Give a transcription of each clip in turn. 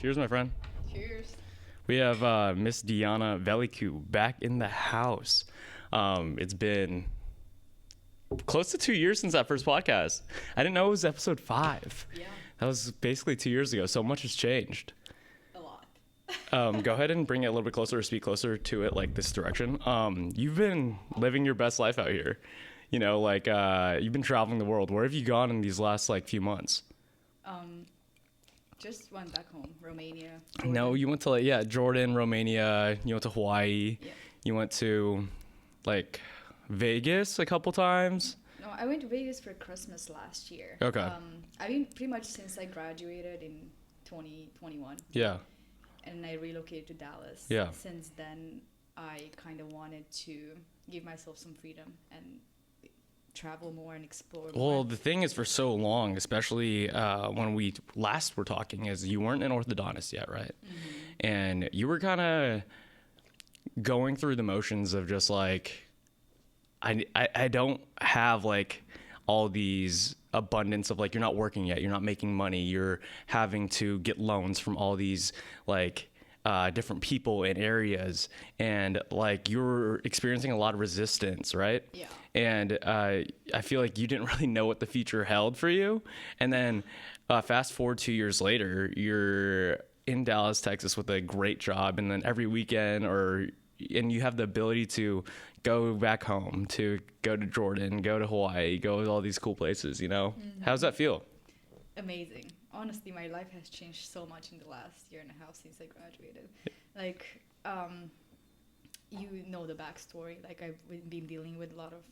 Cheers, my friend. Cheers. We have Miss Diana Velicu back in the house. It's been close to 2 years since that first podcast. I didn't know it was episode 5. Yeah, That was basically 2 years ago. So much has changed. a lot. Go ahead and bring it a little bit closer or speak closer to it, like this direction. You've been living your best life out here. You know, like you've been traveling the world. Where have you gone in these last few months? Just went back home, Romania. No, you went to Jordan, Romania. You went to Hawaii. Yeah. You went to Vegas a couple times. No, I went to Vegas for Christmas last year. Okay. I mean, pretty much since I graduated in 2021. Yeah. And I relocated to Dallas. Yeah. Since then, I kind of wanted to give myself some freedom and travel more and explore more. Well, the thing is, for so long, especially when we last were talking, is you weren't an orthodontist yet, right? Mm-hmm. And you were kind of going through the motions of just like, I don't have all these abundance of you're not working yet, you're not making money, you're having to get loans from all these different people in areas, and you're experiencing a lot of resistance, right? Yeah. And I feel like you didn't really know what the future held for you. And then fast forward 2 years later, you're in Dallas, Texas with a great job, and then every weekend and you have the ability to go back home, to go to Jordan, go to Hawaii, go to all these cool places, you know? Mm-hmm. How's that feel? Amazing. Honestly, my life has changed so much in the last year and a half since I graduated. You know the backstory. I've been dealing with a lot of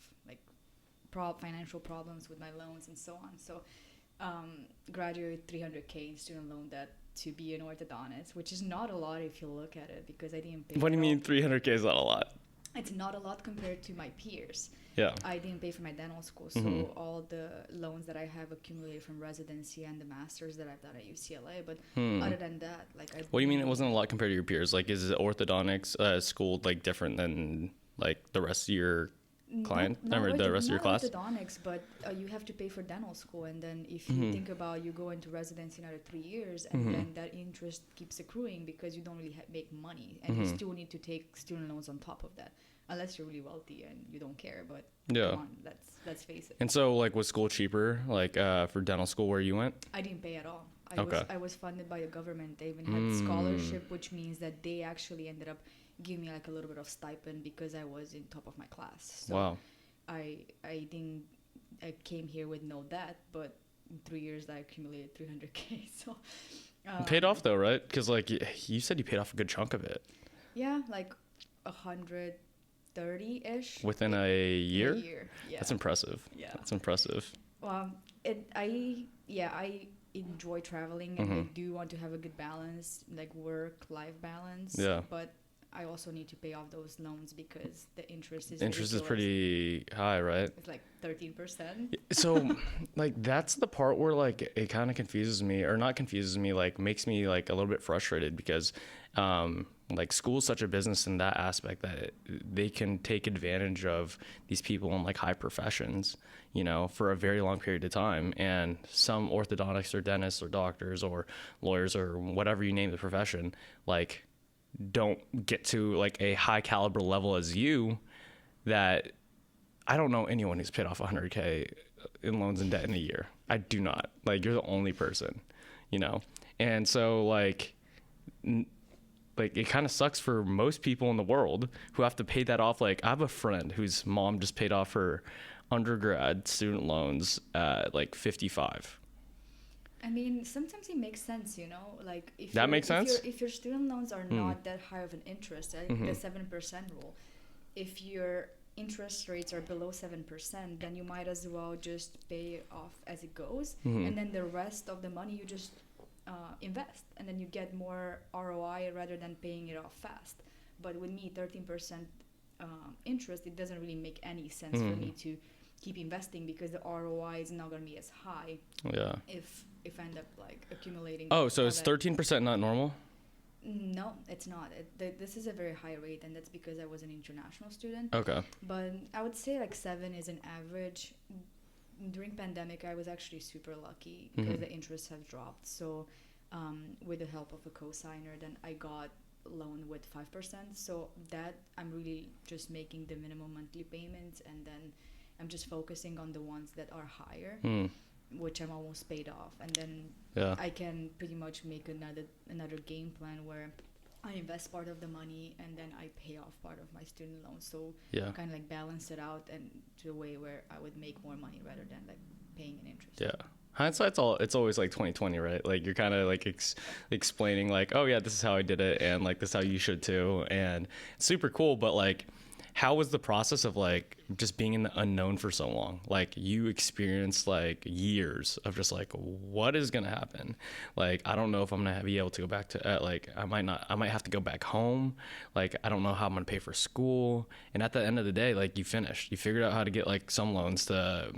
financial problems with my loans and so on. So, graduated $300K in student loan debt to be an orthodontist, which is not a lot if you look at it, because I didn't pay. What do you mean 300K is not a lot? It's not a lot compared to my peers. Yeah. I didn't pay for my dental school, so all the loans that I have accumulated from residency and the masters that I've done at UCLA. But other than that, What do you mean it wasn't a lot compared to your peers? Is orthodontics school different than the rest of your client or the rest of your class? Orthodontics, but you have to pay for dental school, and then if you think about you go into residency another 3 years, and then that interest keeps accruing because you don't really make money, and you still need to take student loans on top of that, unless you're really wealthy and you don't care. But yeah, come on, let's face it. And so was school cheaper for dental school where you went? I didn't pay at all. I was funded by the government. They even had scholarship, which means that they actually ended up giving me a little bit of stipend because I was in top of my class. So wow. I came here with no debt, but in 3 years I accumulated $300K. So paid off though, right? Because you said you paid off a good chunk of it. Yeah, 130-ish within a year. Yeah. That's impressive. Yeah, that's impressive. I enjoy traveling, and I do want to have a good balance, work-life balance. Yeah. But I also need to pay off those loans because the interest is ridiculous. Pretty high, right? It's 13%. So that's the part where it kind of confuses me, or not confuses me, makes me a little bit frustrated, because school is such a business in that aspect that they can take advantage of these people in high professions, for a very long period of time. And some orthodontics or dentists or doctors or lawyers or whatever you name the profession, don't get to a high caliber level as you. That I don't know anyone who's paid off 100K in loans and debt in a year. I do not. You're the only person, and so it kind of sucks for most people in the world who have to pay that off. I have a friend whose mom just paid off her undergrad student loans at 55. I mean, sometimes it makes sense, if that makes sense. If your student loans are not that high of an interest, the 7% rule, if your interest rates are below 7%, then you might as well just pay off as it goes, and then the rest of the money you just invest, and then you get more ROI rather than paying it off fast. But with me, 13% interest, it doesn't really make any sense for me to keep investing, because the ROI is not going to be as high. Yeah. If I end up accumulating. Oh, so is 13% not normal? No, it's not. This is a very high rate, and that's because I was an international student. Okay. But I would say 7 is an average. During pandemic, I was actually super lucky because the interest have dropped. So with the help of a co-signer. Then I got loan with 5%. So that I'm really just making the minimum monthly payments, and then I'm just focusing on the ones that are higher, which I'm almost paid off. And then I can pretty much make another game plan where I invest part of the money and then I pay off part of my student loan. So kind of like balance it out and to a way where I would make more money rather than like paying an interest. Yeah. Hindsight's it's always like 2020, right? Like you're kind of like explaining like, oh yeah, this is how I did it, and like this is how you should too, and it's super cool. But like, how was the process of like just being in the unknown for so long? Like you experienced like years of just like, what is gonna happen? Like I don't know if I'm gonna be able to go back to like I might have to go back home. Like I don't know how I'm gonna pay for school. And at the end of the day, like you figured out how to get like some loans to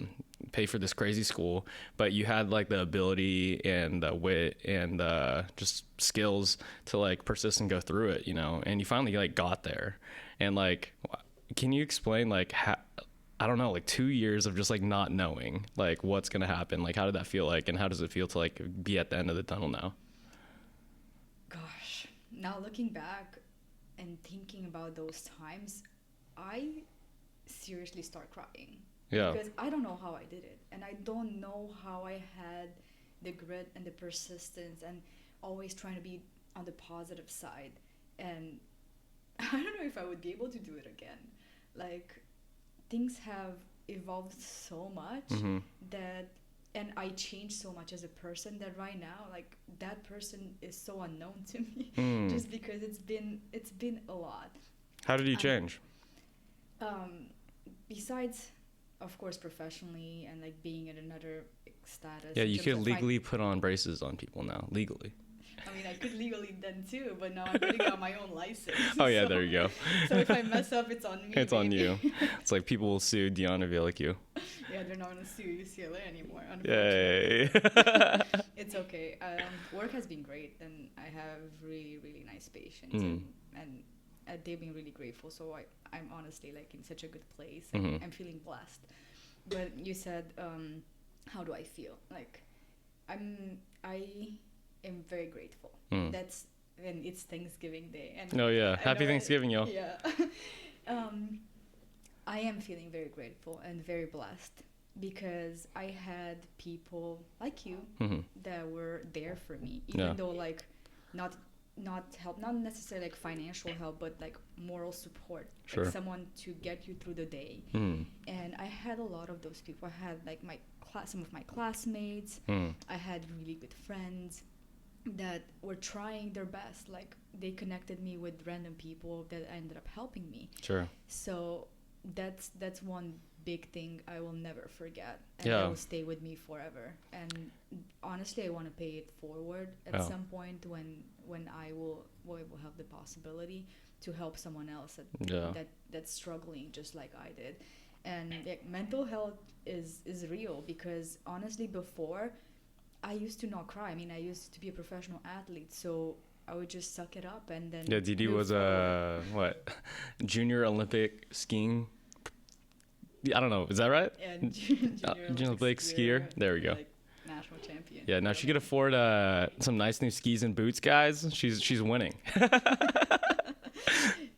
pay for this crazy school, but you had like the ability and the wit and just skills to like persist and go through it, you know, and you finally like got there. And like, can you explain like how, I don't know, like 2 years of just like not knowing like what's going to happen? Like, how did that feel like, and how does it feel to like be at the end of the tunnel now? Gosh, now looking back and thinking about those times, I seriously start crying. Yeah. Because I don't know how I did it. And I don't know how I had the grit and the persistence and always trying to be on the positive side. And I don't know if I would be able to do it again. Like, things have evolved so much that, and I changed so much as a person that right now, like, that person is so unknown to me just because it's been a lot. How did you change? Besides, of course, professionally and like being at another status. Yeah, you could legally put on braces on people now, legally. I mean, I could legally then too, but now I'm putting out my own license. Oh yeah, there you go. So if I mess up, it's on me. It's on you. It's like people will sue Dion and Velicu. Yeah, they're not gonna sue UCLA anymore. Yay! It's okay. Work has been great, and I have really, really nice patients, and they've been really grateful. So I'm honestly like in such a good place, and I'm feeling blessed. But you said, how do I feel? Like, I am very grateful. And it's Thanksgiving Day. And oh yeah, happy Thanksgiving, y'all. Yeah. I am feeling very grateful and very blessed because I had people like you that were there for me, even though like not help, not necessarily like financial help, but like moral support, like someone to get you through the day. And I had a lot of those people. I had like some of my classmates. I had really good friends that were trying their best. Like they connected me with random people that ended up helping me. So that's one big thing I will never forget, and it will stay with me forever. And honestly, I want to pay it forward at some point when I will have the possibility to help someone else that's struggling just like I did. And mental health is real, because honestly before I used to not cry. I mean, I used to be a professional athlete, so I would just suck it up and then DD was junior Olympic skiing. I don't know. Is that right? Yeah, junior Olympic skier. There we go. Like national champion. Yeah, now she could afford some nice new skis and boots, guys. She's winning.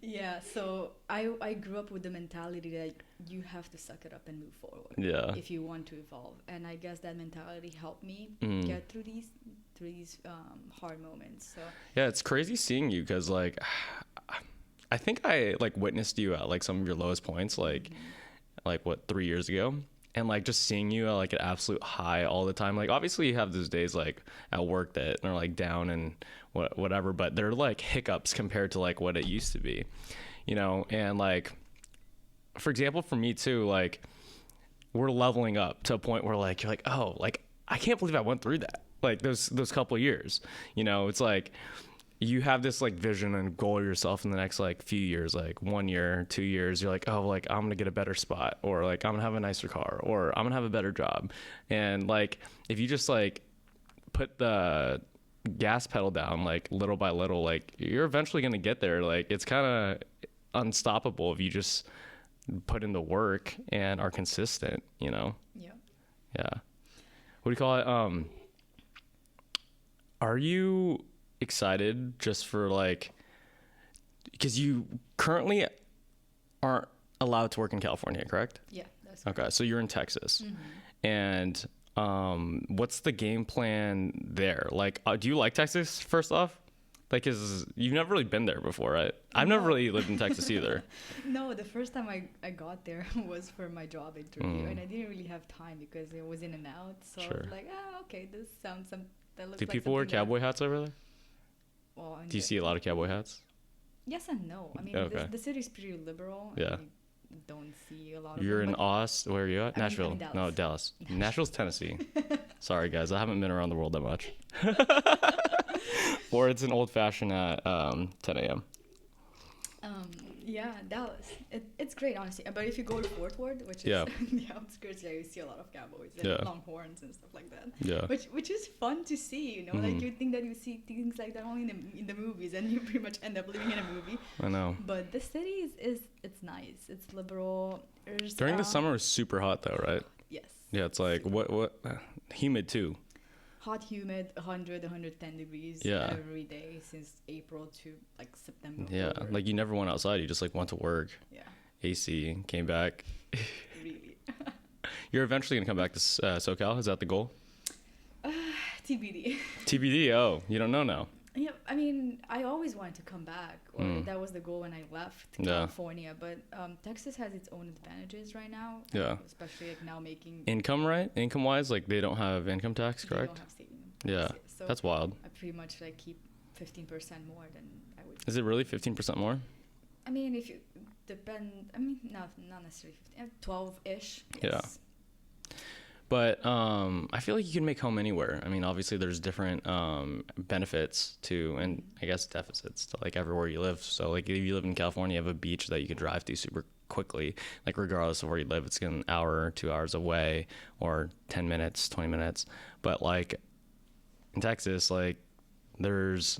Yeah, so I grew up with the mentality that you have to suck it up and move forward. Yeah. If you want to evolve, and I guess that mentality helped me get through these hard moments. So yeah, it's crazy seeing you, because like I think I like witnessed you at like some of your lowest points, like what, 3 years ago, and like just seeing you at like an absolute high all the time. Like obviously you have those days like at work that are like down and whatever, but they're like hiccups compared to like what it used to be, you know. And like, for example, for me too, like we're leveling up to a point where like you're like, oh, like I can't believe I went through that, like those couple of years, you know. It's like you have this like vision and goal of yourself in the next like few years, like 1 year, 2 years, you're like, oh, like I'm gonna get a better spot, or like I'm gonna have a nicer car, or I'm gonna have a better job. And like if you just like put the gas pedal down like little by little, like you're eventually gonna get there. Like it's kind of unstoppable if you just put in the work and are consistent, you know. Yeah. What do you call it? Are you excited just for like, because you currently aren't allowed to work in California, correct? Yeah, that's correct. Okay, so you're in Texas. And what's the game plan there? Like, do you like Texas, first off? Like, 'cause you've never really been there before, right? I've never really lived in Texas either. No, the first time I got there was for my job interview, and I didn't really have time because it was in and out. So I was like, okay, this sounds that looks Do like people wear cowboy hats over there? Well, Do you see a lot of cowboy hats? Yes and no. I mean, the city's pretty liberal. Yeah. And you don't see a lot of You're them, in but Austin. Where are you at? I'm in Nashville. Dallas. No, Dallas. Nashville's Tennessee. Sorry, guys. I haven't been around the world that much. Or it's an old fashioned at 10 a.m. Yeah, Dallas. It's great, honestly. But if you go to Fort Worth, which is the outskirts, yeah, you see a lot of cowboys and longhorns and stuff like that. Yeah. Which is fun to see, you know. Like you think that you see things like that only in the movies, and you pretty much end up living in a movie. I know. But the city it's nice. It's liberal. During the summer, it's super hot though, right? Yes. Yeah, it's like what humid too. Hot, humid, 100, 110 degrees every day since April to like September. Yeah, October. like you never went outside. You just like went to work. Yeah. AC, came back. Really. You're eventually gonna come back to SoCal. Is that the goal? TBD. TBD. Oh, you don't know now. Yeah, I mean, I always wanted to come back, or that was the goal when I left California. But Texas has its own advantages right now. Yeah. Especially like now making income, right? Income-wise, like they don't have income tax, correct? They don't have state income tax. Yeah, So that's wild. I pretty much like keep 15% more than I would. Is it really 15% more? I mean, if you depend, I mean, not necessarily 15, 12-ish. Yes. Yeah. But I feel like you can make home anywhere. I mean, obviously there's different benefits to, and I guess deficits to like everywhere you live. So like if you live in California, you have a beach that you can drive to super quickly. Like regardless of where you live, it's an hour, 2 hours away, or 10 minutes, 20 minutes. But like in Texas, like there's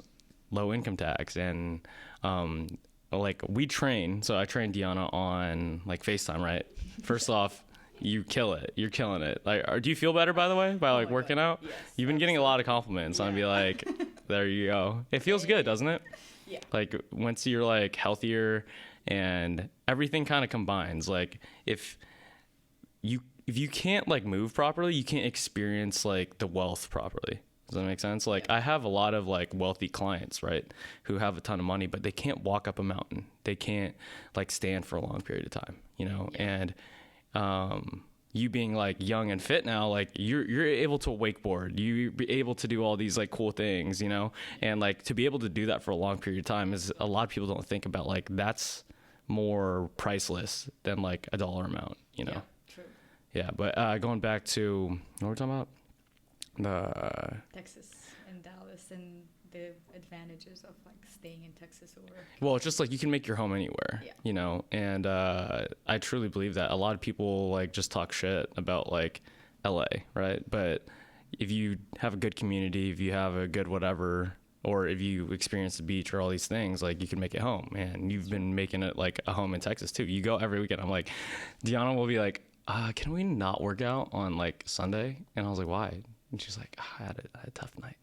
low income tax, and like we train. So I train Deanna on like FaceTime, right? First off, you kill it. You're killing it. Like, do you feel better, by the way, by like working out? Yes, You've been getting a lot of compliments. Yeah. I'd be like, there you go. It feels good, doesn't it? Yeah. Like once you're like healthier and everything kind of combines. Like if you can't like move properly, you can't experience like the wealth properly. Does that make sense? Like I have a lot of like wealthy clients, right, who have a ton of money, but they can't walk up a mountain. They can't like stand for a long period of time, you know? And you being like young and fit now, like you're able to wakeboard, you be able to do all these like cool things, you know, and like to be able to do that for a long period of time is a lot of people don't think about. Like that's more priceless than like a dollar amount, you know? Yeah, true. Yeah. But going back to what we're talking about, Texas and Dallas and the advantages of like staying in Texas over. Well, it's just like you can make your home anywhere, you know, and I truly believe that. A lot of people like just talk shit about like LA, right? But if you have a good community, if you have a good whatever, or if you experience the beach or all these things, like you can make it home. And you've been making it like a home in Texas too. You go every weekend. I'm like, Deanna will be like, can we not work out on like Sunday? And I was like, why? And she's like, I had a tough night.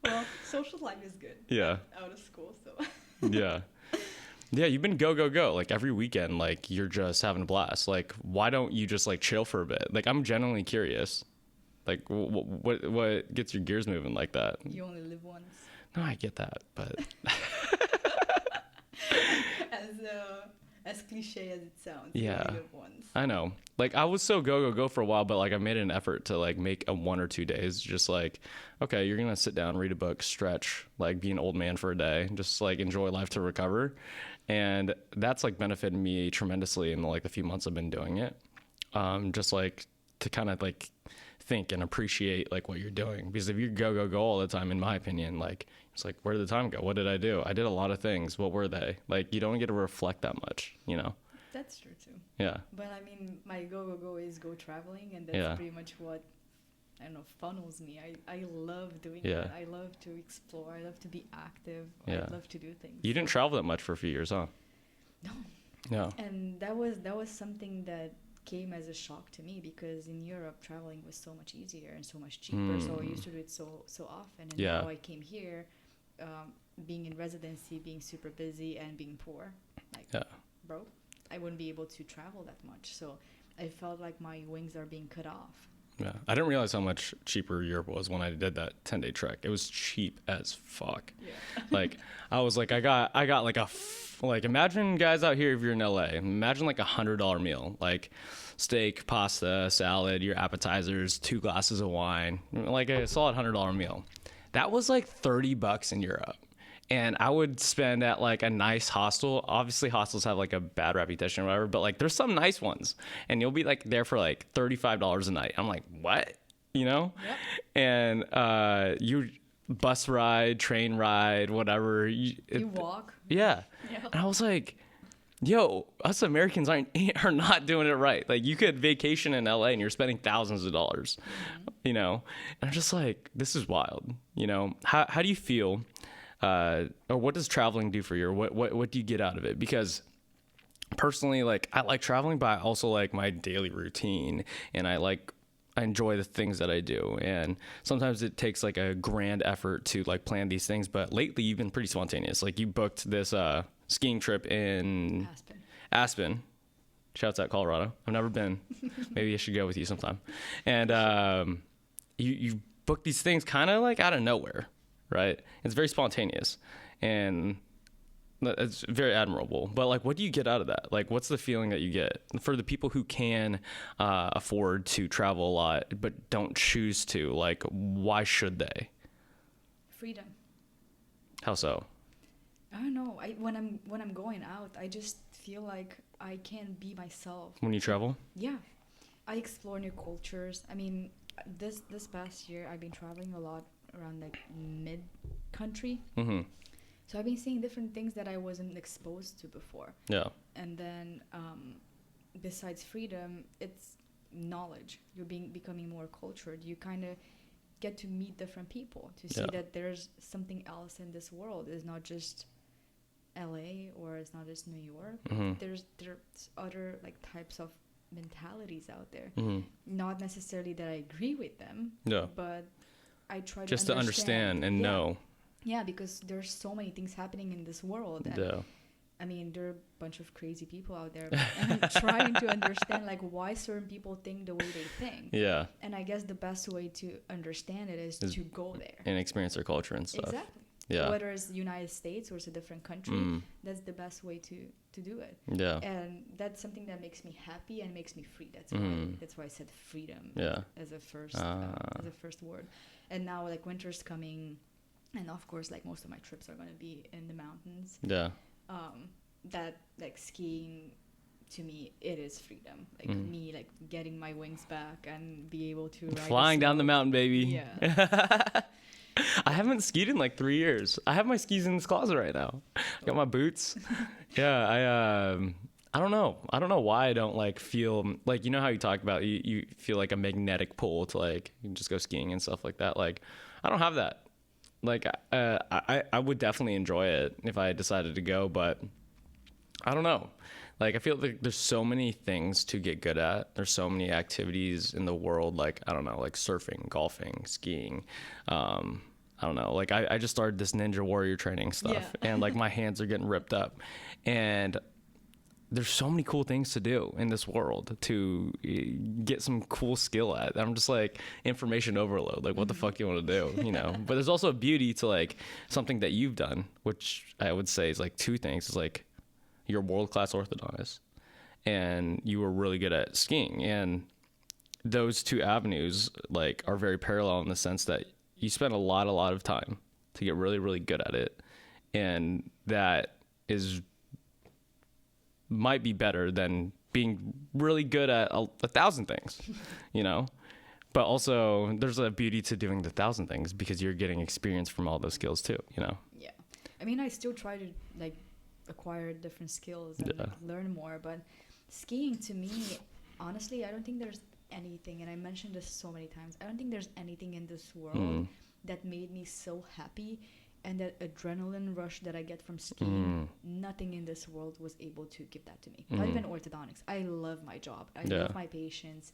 Well, social life is good. Yeah. Out of school, so. Yeah. Yeah, you've been go. Like every weekend, like you're just having a blast. Like, why don't you just like chill for a bit? Like, I'm genuinely curious. Like, what gets your gears moving like that? You only live once. No, I get that, but. As cliche as it sounds. Yeah. You only live once. I know. Like I was so go for a while, but like I made an effort to like make a 1 or 2 days just like, okay, you're gonna sit down, read a book, stretch, like be an old man for a day, just like enjoy life to recover. And that's like benefited me tremendously in like the few months I've been doing it. Just like to kind of like think and appreciate like what you're doing, because if you go all the time, in my opinion, like it's like, where did the time go? What did I do? I did a lot of things. What were they? Like you don't get to reflect that much, you know? That's true too. Yeah. But I mean, my go is go traveling, and that's pretty much what, I don't know, funnels me. I love doing that. I love to explore. I love to be active. I love to do things. You didn't travel that much for a few years, huh? No. No. And that was something that came as a shock to me because in Europe traveling was so much easier and so much cheaper. So I used to do it so often, and now I came here, being in residency, being super busy, and being poor. Like, bro, I wouldn't be able to travel that much. So I felt like my wings are being cut off. Yeah, I didn't realize how much cheaper Europe was when I did that 10-day trek. It was cheap as fuck. Yeah. Like, I was like, I got like like, imagine guys out here, if you're in LA, imagine like $100 meal, like steak, pasta, salad, your appetizers, 2 glasses of wine, like a solid $100 meal. That was like $30 in Europe. And I would spend at like a nice hostel. Obviously, hostels have like a bad reputation or whatever, but like there's some nice ones. And you'll be like there for like $35 a night. I'm like, what? You know? Yep. And you bus ride, train ride, whatever. You walk. Yeah. And I was like, yo, us Americans are not doing it right. Like, you could vacation in LA and you're spending thousands of dollars, you know? And I'm just like, this is wild. You know, how do you feel? Or what does traveling do for you? Or what do you get out of it? Because personally, like, I like traveling, but I also like my daily routine, and I enjoy the things that I do. And sometimes it takes like a grand effort to like plan these things, but lately you've been pretty spontaneous. Like, you booked this skiing trip in Aspen. Shouts out Colorado. I've never been. Maybe I should go with you sometime. And you booked these things kind of like out of nowhere. Right? It's very spontaneous, and it's very admirable. But like, what do you get out of that? Like, what's the feeling that you get for the people who can afford to travel a lot but don't choose to? Like, why should they? Freedom. How so? I don't know. When I'm going out, I just feel like I can be myself. When you travel? Yeah, I explore new cultures. I mean, this past year I've been traveling a lot around like mid country. Mm-hmm. So I've been seeing different things that I wasn't exposed to before. Yeah. And then besides freedom, it's knowledge. You're becoming more cultured. You kind of get to meet different people, to see that there's something else in this world. It's not just LA or it's not just New York. Mm-hmm. There's other like types of mentalities out there. Mm-hmm. Not necessarily that I agree with them, but I try just to understand and know. Yeah, because there's so many things happening in this world. And I mean, there are a bunch of crazy people out there. And I'm trying to understand like why certain people think the way they think. Yeah. And I guess the best way to understand it is to go there and experience their culture and stuff. Exactly. Yeah. So whether it's the United States or it's a different country, that's the best way to do it. Yeah. And that's something that makes me happy and makes me free. That's why I said freedom as a first word. And now like winter's coming, and of course like most of my trips are going to be in the mountains. Yeah. That like skiing, to me, it is freedom. Like me like getting my wings back and be able to ride flying down the mountain, baby. Yeah. I haven't skied in like 3 years. I have my skis in this closet right now. I got my boots. Yeah, I don't know. I don't know why I don't like feel like, you know how you talk about you feel like a magnetic pull to like you can just go skiing and stuff like that. Like, I don't have that. Like, I would definitely enjoy it if I decided to go, but I don't know. Like, I feel like there's so many things to get good at. There's so many activities in the world, like, I don't know, like surfing, golfing, skiing. I don't know. Like, I just started this Ninja Warrior training stuff, and like my hands are getting ripped up. And there's so many cool things to do in this world to get some cool skill at. I'm just like information overload. Like, what the fuck you want to do, you know? But there's also a beauty to like something that you've done, which I would say is like 2 things. It's like you're a world-class orthodontist and you were really good at skiing. And those 2 avenues like are very parallel in the sense that you spend a lot of time to get really, really good at it. And that might be better than being really good at 1,000 things, you know? But also there's a beauty to doing the 1,000 things because you're getting experience from all those skills too, you know? Yeah. I mean, I still try to like acquire different skills and like, learn more, but skiing to me, honestly, I don't think there's anything, and I mentioned this so many times, I don't think there's anything in this world that made me so happy and that adrenaline rush that I get from skiing, nothing in this world was able to give that to me. Not even orthodontics. I love my job. I love my patients.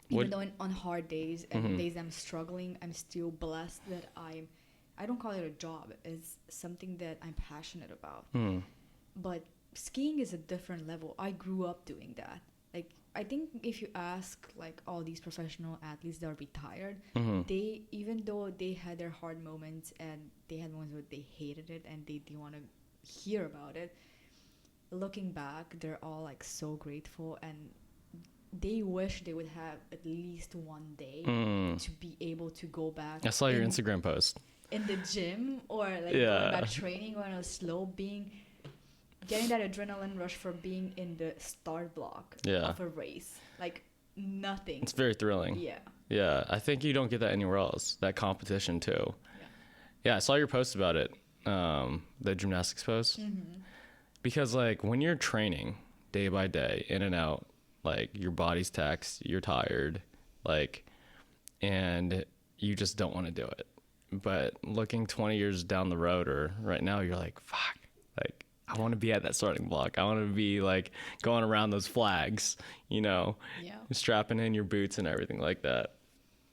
Even though on hard days and days I'm struggling, I'm still blessed that I don't call it a job. It's something that I'm passionate about. But skiing is a different level. I grew up doing that. Like, I think if you ask like all these professional athletes that are retired, they, even though they had their hard moments and they had moments where they hated it and they didn't want to hear about it, looking back, they're all like so grateful, and they wish they would have at least one day to be able to go back. I saw your Instagram post. In the gym, or like going back training, or on a slope, getting that adrenaline rush for being in the start block of a race. Like, nothing. It's very thrilling. Yeah, I think you don't get that anywhere else, that competition too. Yeah, I saw your post about it, the gymnastics post. Because like when you're training day by day, in and out, like your body's taxed, you're tired, like, and you just don't want to do it. But looking 20 years down the road or right now, you're like, fuck, like, I want to be at that starting block. I want to be like going around those flags, you know, strapping in your boots and everything like that.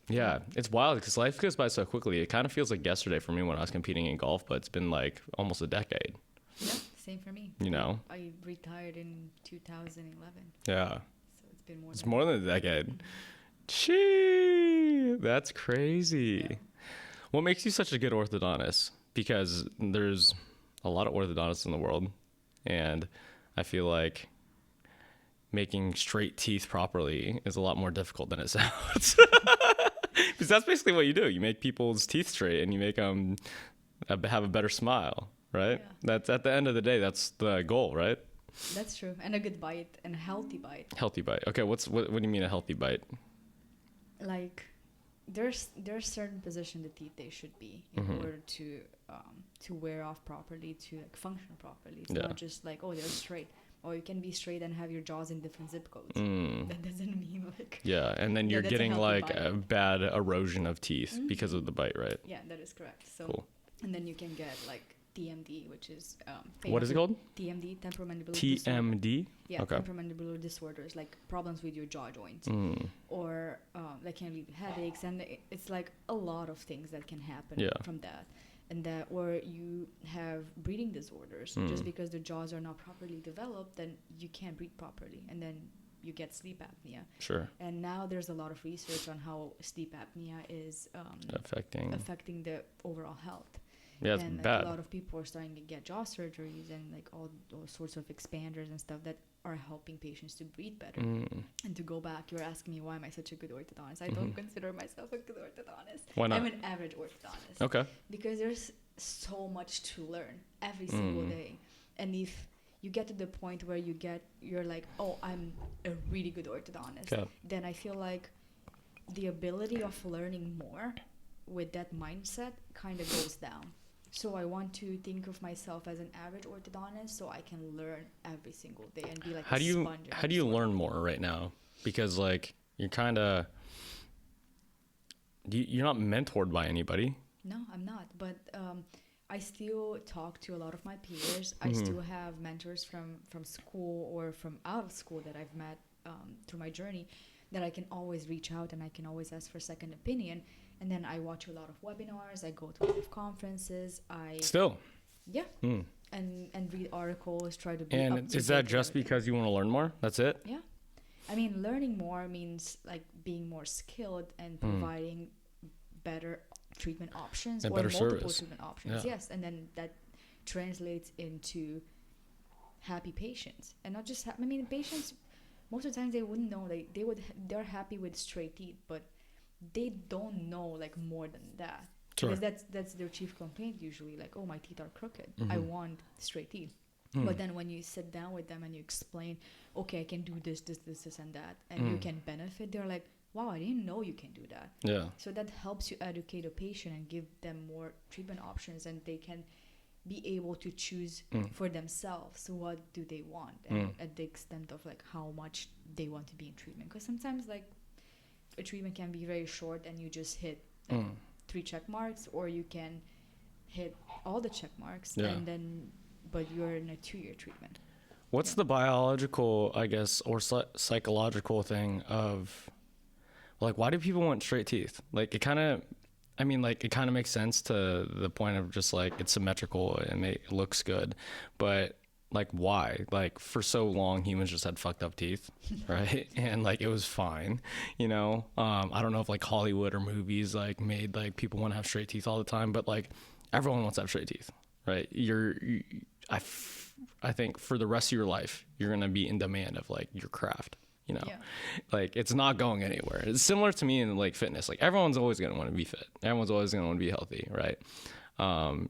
Yeah, it's wild because life goes by so quickly. It kind of feels like yesterday for me when I was competing in golf, but it's been like almost a decade. Yeah, same for me. You know? I retired in 2011. Yeah. So it's been more. It's more than a decade. Gee, that's crazy. Yeah. What makes you such a good orthodontist? Because there's a lot of orthodontists in the world, and I feel like making straight teeth properly is a lot more difficult than it sounds. Because that's basically what you do. You make people's teeth straight and you make them have a better smile, right? Yeah. That's at the end of the day, that's the goal, right? That's true. And a good bite, and a healthy bite. Healthy bite. Okay, what do you mean a healthy bite? Like, there's certain position the teeth they should be in order to wear off properly, to like function properly. It's not just like, oh, they're straight. Or you can be straight and have your jaws in different zip codes. That doesn't mean like... Yeah, and then you're getting like a bad erosion of teeth because of the bite, right? Yeah, that is correct. So, cool. And then you can get like TMD, which is... what is it called? TMD, temporomandibular TMD? disorder. Yeah, okay. Temporomandibular disorders, like problems with your jaw joints. Or that can lead to headaches. And it's like a lot of things that can happen from that. And that, or you have breathing disorders. Just because the jaws are not properly developed, then you can't breathe properly, and then you get sleep apnea. Sure. And now there's a lot of research on how sleep apnea is affecting the overall health. Yeah, it's and bad. A lot of people are starting to get jaw surgeries and like all those sorts of expanders and stuff that are helping patients to breathe better. And to go back, you're asking me, why am I such a good orthodontist? I don't consider myself a good orthodontist. Why not? I'm an average orthodontist. Okay. Because there's so much to learn every single day. And if you get to the point where you're like, oh, I'm a really good orthodontist, then I feel like the ability of learning more with that mindset kind of goes down. So I want to think of myself as an average orthodontist so I can learn every single day and be like a sponge. How do you learn more right now? Because like you're kind of, you're not mentored by anybody. No, I'm not. But I still talk to a lot of my peers. I still have mentors from school or from out of school that I've met through my journey that I can always reach out and I can always ask for second opinion. And then I watch a lot of webinars. I go to a lot of conferences. Yeah. And read articles, try to be up to date. And is that just because you want to learn more? That's it? Yeah. I mean, learning more means like being more skilled and providing better treatment options and or better multiple service. treatment options. Yes. And then that translates into happy patients. And not just, patients, most of the time they wouldn't know. They're happy with straight teeth, but they don't know like more than that. Sure. Because that's their chief complaint usually, like, oh, my teeth are crooked. I want straight teeth. But then when you sit down with them and you explain, okay, I can do this, and that, and you can benefit, they're like, wow, I didn't know you can do that. Yeah. So that helps you educate a patient and give them more treatment options, and they can be able to choose for themselves what do they want, and at the extent of like how much they want to be in treatment. Because sometimes like a treatment can be very short and you just hit like 3 check marks, or you can hit all the check marks, Yeah. and then but you're in a 2-year treatment. What's the biological, I guess, or psychological thing of, like, why do people want straight teeth? Like, it kind of, I mean, like, it kind of makes sense to the point of just, like, it's symmetrical and it looks good. But, like, why? Like, for so long, humans just had fucked up teeth, right? And, like, it was fine, you know? I don't know if, like, Hollywood or movies, like, made, like, people want to have straight teeth all the time. But, like, everyone wants to have straight teeth, right? I think for the rest of your life, you're going to be in demand of, like, your craft, you know? Yeah. Like, it's not going anywhere. It's similar to me in, like, fitness. Like, everyone's always going to want to be fit. Everyone's always going to want to be healthy, right?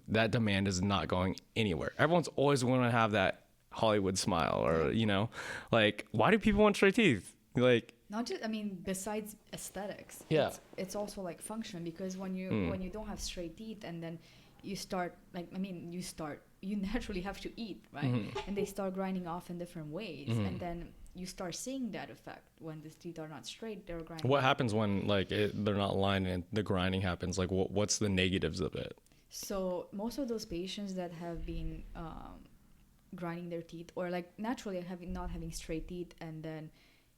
That demand is not going anywhere. Everyone's always going to have that Hollywood smile, or, you know? Like, why do people want straight teeth? Like, Not just, I mean, besides aesthetics, Yeah. it's also like function, because when you don't have straight teeth, and then you start, like, I mean, you naturally have to eat, right? And they start grinding off in different ways, and then you start seeing that effect when the teeth are not straight, they're grinding. what happens when, like, they're not aligned and the grinding happens? Like, what's the negatives of it? So most of those patients that have been grinding their teeth, or like naturally not having straight teeth, and then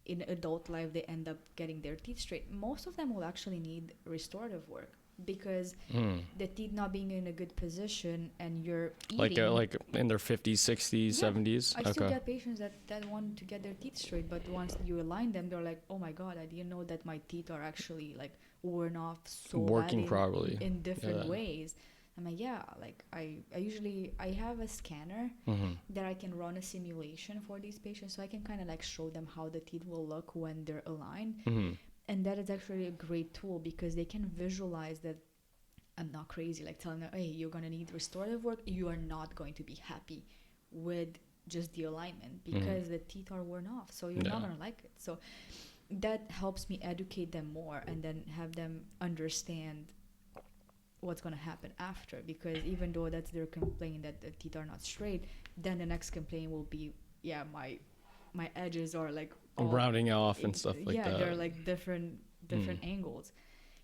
in adult life they end up getting their teeth straight, most of them will actually need restorative work, because the teeth not being in a good position, and you're eating. Like in their 50s, 60s, 70s? I still get patients that want to get their teeth straight, but once you align them, they're like, oh my god, I didn't know that my teeth are actually like worn off so Working bad properly. in different Yeah. ways. I'm like, yeah, like I have a scanner that I can run a simulation for these patients, so I can kind of like show them how the teeth will look when they're aligned. And that is actually a great tool, because they can visualize that I'm not crazy, like telling them, hey, you're going to need restorative work. You are not going to be happy with just the alignment, because the teeth are worn off. So you're not going to like it. So that helps me educate them more, and then have them understand what's going to happen after, because even though that's their complaint that the teeth are not straight, then the next complaint will be, my edges are like rounding off and stuff like that. Yeah, they're like different angles.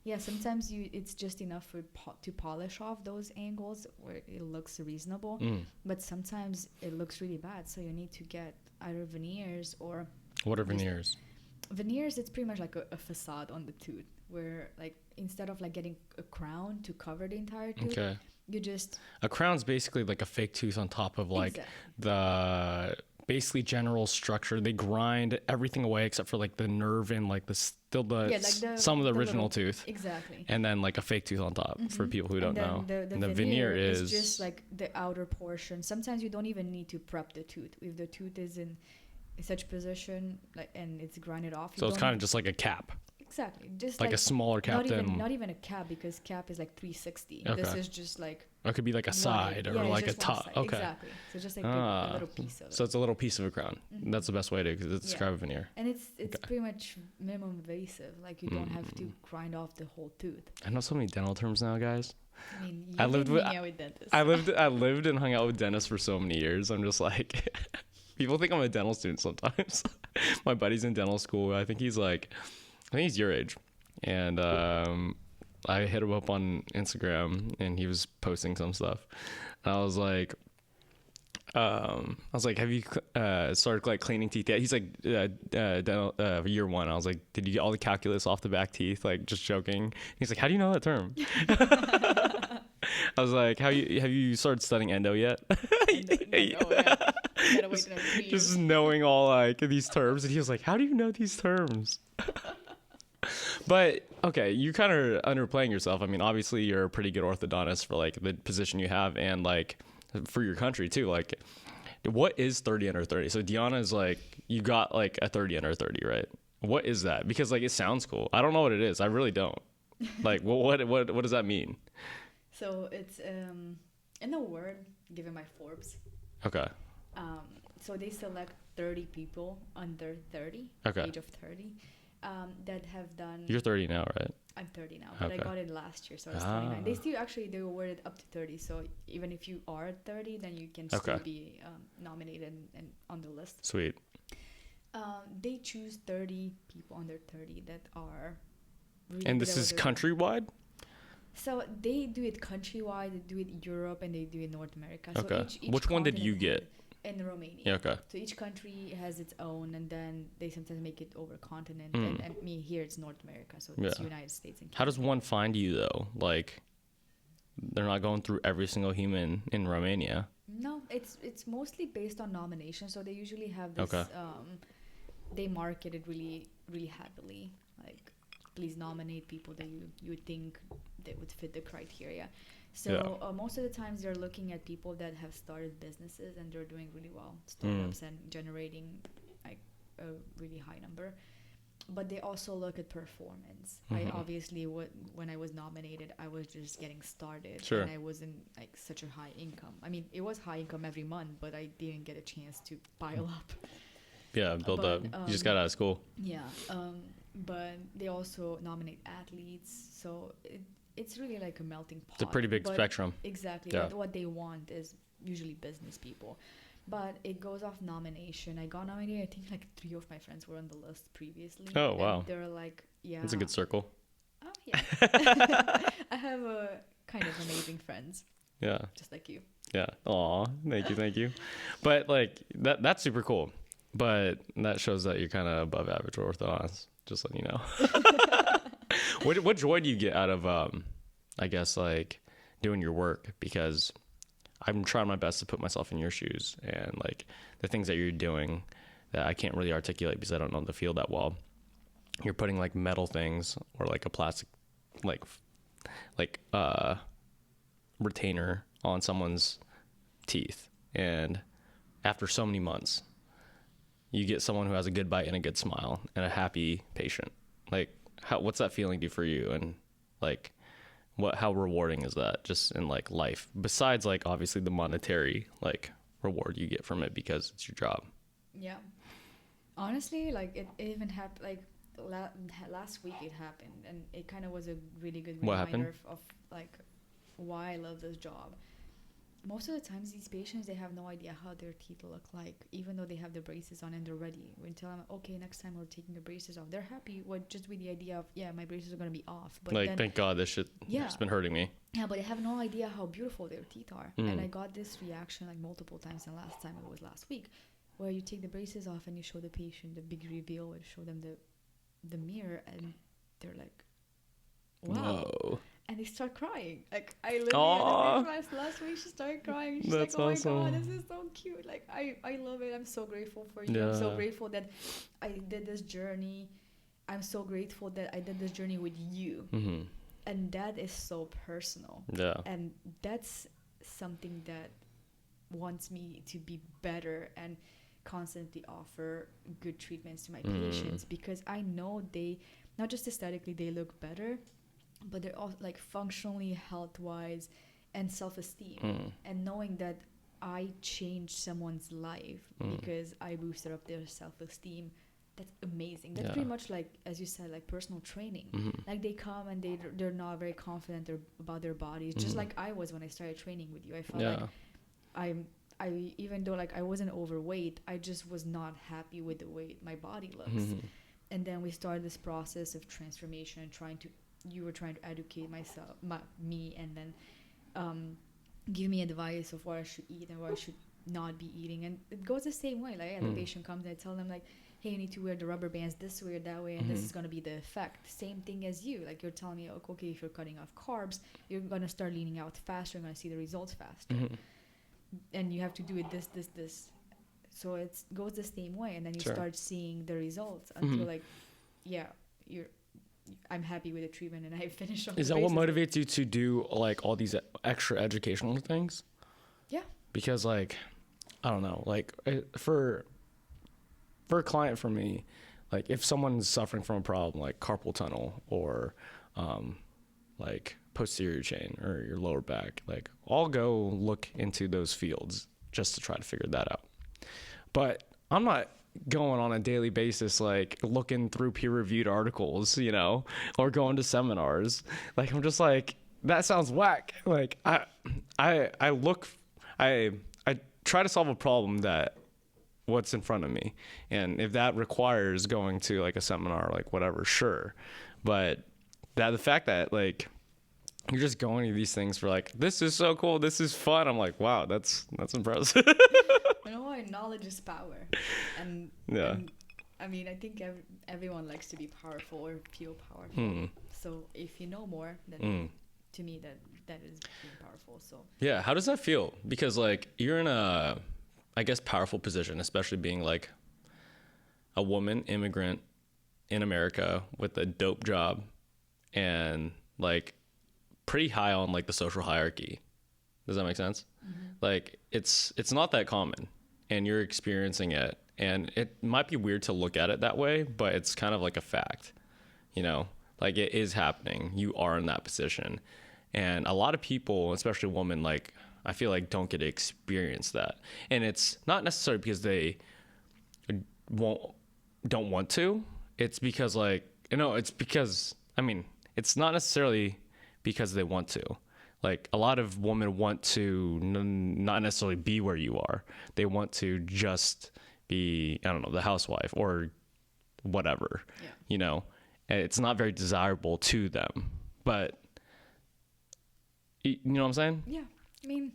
Yeah, sometimes it's just enough to polish off those angles where it looks reasonable, but sometimes it looks really bad, so you need to get either veneers or... What are veneers? Veneers, it's pretty much like a facade on the tooth, where like instead of like getting a crown to cover the entire tooth, you just... A crown's basically like a fake tooth on top of like the basically general structure. They grind everything away except for like the nerve and like some of the original tooth. Exactly. And then like a fake tooth on top for people who don't know. And the veneer is just like the outer portion. Sometimes you don't even need to prep the tooth. If the tooth is in such position, like, and it's grinded off. So it's kind of just like a cap. Exactly. Just like a smaller cap not even a cap, because cap is like 360. Okay. This is just like... Or it could be like a side or like a top. Okay. Exactly. So just like a little piece of it. So it's a little piece of a crown. That's the best way to describe a veneer. And it's pretty much minimum invasive. Like, you don't have to grind off the whole tooth. I know so many dental terms now, guys. I mean, I lived with dentists. I lived and hung out with dentists for so many years. I'm just like, people think I'm a dental student sometimes. My buddy's in dental school. I think he's your age. And I hit him up on Instagram, and he was posting some stuff. And I was like, have you started like cleaning teeth yet? He's like, dental, year one. I was like, did you get all the calculus off the back teeth? Like, just joking. He's like, how do you know that term? I was like, have you started studying endo yet? Just knowing all like these terms. And he was like, how do you know these terms? But okay, you kind of underplaying yourself. I mean, obviously you're a pretty good orthodontist for like the position you have, and like for your country too. Like, what is 30 under 30? So Deanna is like, you got like a 30 under 30, right? What is that? Because like, it sounds cool. I don't know what it is. I really don't. Like, what does that mean? So it's in a word given by Forbes. Okay. So they select 30 people under 30, age of 30. That have done... You're 30 now, right? I'm 30 now, but I got it last year, so I was 29. They awarded up to 30, so even if you are 30, then you can still be nominated and on the list. Sweet. They choose 30 people under 30 that are... Really and this is countrywide? So they do it countrywide, they do it in Europe, and they do it in North America. So Okay. each Which one did you continent get? in Romania. Yeah, okay. So each country has its own, and then they sometimes make it over continent. Mm. And me here, it's North America, so it's Yeah. United States and Canada. How does one find you though? Like, they're not going through every single human in Romania. No, it's mostly based on nomination. So they usually have this. Okay. They market it really heavily. Like, please nominate people that you think that would fit the criteria. So most of the times they're looking at people that have started businesses and they're doing really well, startups and generating like a really high number. But they also look at performance. I obviously when I was nominated, I was just getting started, Sure. and I wasn't like such a high income. I mean, it was high income every month, but I didn't get a chance to pile up. Yeah, build up. You just got out of school. Yeah, but they also nominate athletes, so it's really like a melting pot. It's a pretty big spectrum. Exactly. Yeah. But what they want is usually business people. But it goes off nomination. I got nominated. I think like 3 of my friends were on the list previously. Oh, wow. They're like, yeah. It's a good circle. Oh, yeah. I have kind of amazing friends. Yeah. Just like you. Yeah. Aw, thank you. But like that's super cool. But that shows that you're kind of above average orthodontist. Just letting you know. What joy do you get out of I guess like doing your work? Because I'm trying my best to put myself in your shoes, and like the things that you're doing that I can't really articulate because I don't know the field that well. You're putting like metal things or like a plastic like retainer on someone's teeth, and after so many months you get someone who has a good bite and a good smile and a happy patient. Like what's that feeling do for you, and like how rewarding is that just in like life, besides like obviously the monetary like reward you get from it because it's your job? Yeah, honestly, like it even happened like last week. It happened, and it kind of was a really good reminder of like why I love this job. Most of the times these patients, they have no idea how their teeth look like, even though they have the braces on and they're ready. We tell them, okay, next time we're taking the braces off. They're happy with the idea of, yeah, my braces are going to be off. But like, then, thank God this shit has been hurting me. Yeah, but they have no idea how beautiful their teeth are. And I got this reaction like multiple times, and last time it was last week, where you take the braces off and you show the patient the big reveal, or show them the mirror, and they're like, wow. Whoa. And they start crying. Like, I literally had a last week, she started crying. She's That's like, oh awesome. my God, this is so cute. Like, I love it. I'm so grateful for you. I'm so grateful that I did this journey. I'm so grateful that I did this journey with you. Mm-hmm. And that is so personal. Yeah. And that's something that wants me to be better and constantly offer good treatments to my patients, because I know they, not just aesthetically, they look better, but they're also like functionally, health-wise, and self-esteem. And knowing that I changed someone's life because I boosted up their self-esteem, that's amazing. That's pretty much like, as you said, like personal training. Like, they come and they're not very confident about their bodies, just like I was when I started training with you. I felt like I even though like I wasn't overweight, I just was not happy with the way my body looks. And then we started this process of transformation, you were trying to educate me, and then give me advice of what I should eat and what I should not be eating. And it goes the same way. Like, the patient comes and I tell them like, hey, you need to wear the rubber bands this way or that way, and this is going to be the effect. Same thing as you. Like, you're telling me, okay, if you're cutting off carbs, you're going to start leaning out faster, you're going to see the results faster. And you have to do it this. So it goes the same way, and then you start seeing the results until like, I'm happy with the treatment and I finish off. Is that what motivates you to do like all these extra educational things? Yeah. Because like, I don't know, like for a client, for me, like if someone's suffering from a problem like carpal tunnel or like posterior chain or your lower back, like I'll go look into those fields just to try to figure that out. But I'm not going on a daily basis like looking through peer-reviewed articles, you know, or going to seminars. Like, I'm just like, that sounds whack. Like I try to solve a problem that what's in front of me, and if that requires going to like a seminar, like whatever, sure. But the fact that like you're just going to these things for like, this is so cool, this is fun. I'm like, wow, that's impressive. You know why? Knowledge is power. And, Yeah. and I mean, I think everyone likes to be powerful or feel powerful. So if you know more, then to me that is being powerful. So Yeah, how does that feel? Because like you're in a, I guess, powerful position, especially being like a woman immigrant in America with a dope job and like pretty high on like the social hierarchy. Does that make sense? Like it's not that common, and you're experiencing it, and it might be weird to look at it that way, but it's kind of like a fact, you know, like it is happening. You are in that position, and a lot of people, especially women, like I feel like don't get to experience that, and it's not necessarily because they don't want to. It's because like, you know, it's because, I mean, it's not necessarily because they want to. Like a lot of women want to not necessarily be where you are. They want to just be, I don't know, the housewife or whatever, you know, and it's not very desirable to them, but you know what I'm saying? yeah, I mean,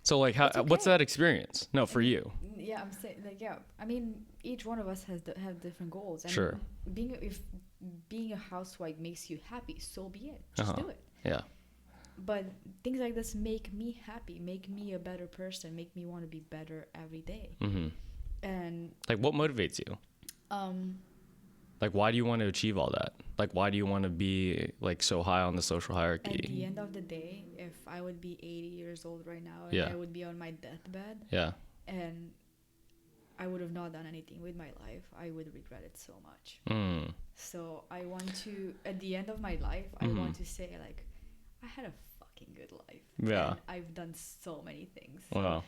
So like, how, okay. what's that experience? No, for you. yeah, I'm saying like, yeah, I mean, each one of us have different goals. And Sure. being a housewife makes you happy, so be it. Just do it. Yeah. But things like this make me happy, make me a better person, make me want to be better every day. And Like what motivates you? Like, why do you want to achieve all that? Like, why do you want to be like so high on the social hierarchy? at the end of the day, if I would be 80 years old right now and I would be on my deathbed and I would have not done anything with my life, I would regret it so much. So I want to, at the end of my life, I want to say like, I had a fucking good life. Yeah. And I've done so many things. Wow.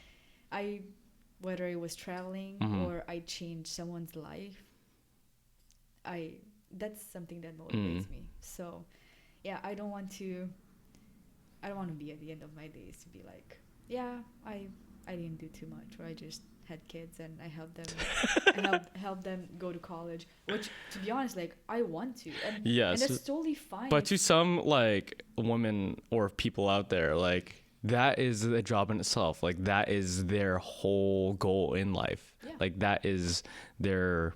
Whether it was traveling or I changed someone's life, that's something that motivates me. So yeah, I don't want to be at the end of my days to be like, yeah, I didn't do too much, or I just had kids and I helped them help them go to college, which to be honest, like I want to, and that's totally fine. But to some like women or people out there, like that is a job in itself. Like that is their whole goal in life. Yeah. Like that is their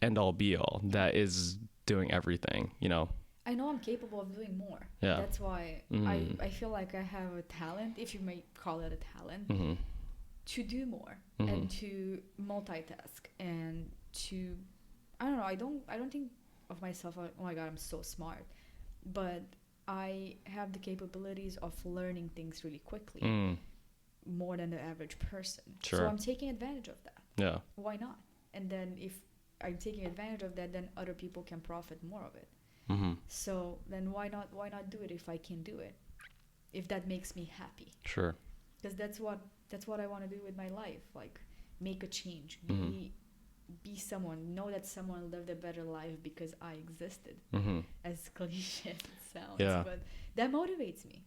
end all be all. That is doing everything, you know. I know I'm capable of doing more. Yeah. That's why I feel like I have a talent, if you may call it a talent, to do more and to multitask and to, I don't know, I don't think of myself, oh my God, I'm so smart. But I have the capabilities of learning things really quickly, more than the average person. Sure. So I'm taking advantage of that. Yeah. Why not? And then if I'm taking advantage of that, then other people can profit more of it. So then why not do it if I can do it, if that makes me happy? Sure. Because that's what I want to do with my life, like make a change, be someone, know that someone lived a better life because I existed, as cliche as it sounds. But that motivates me.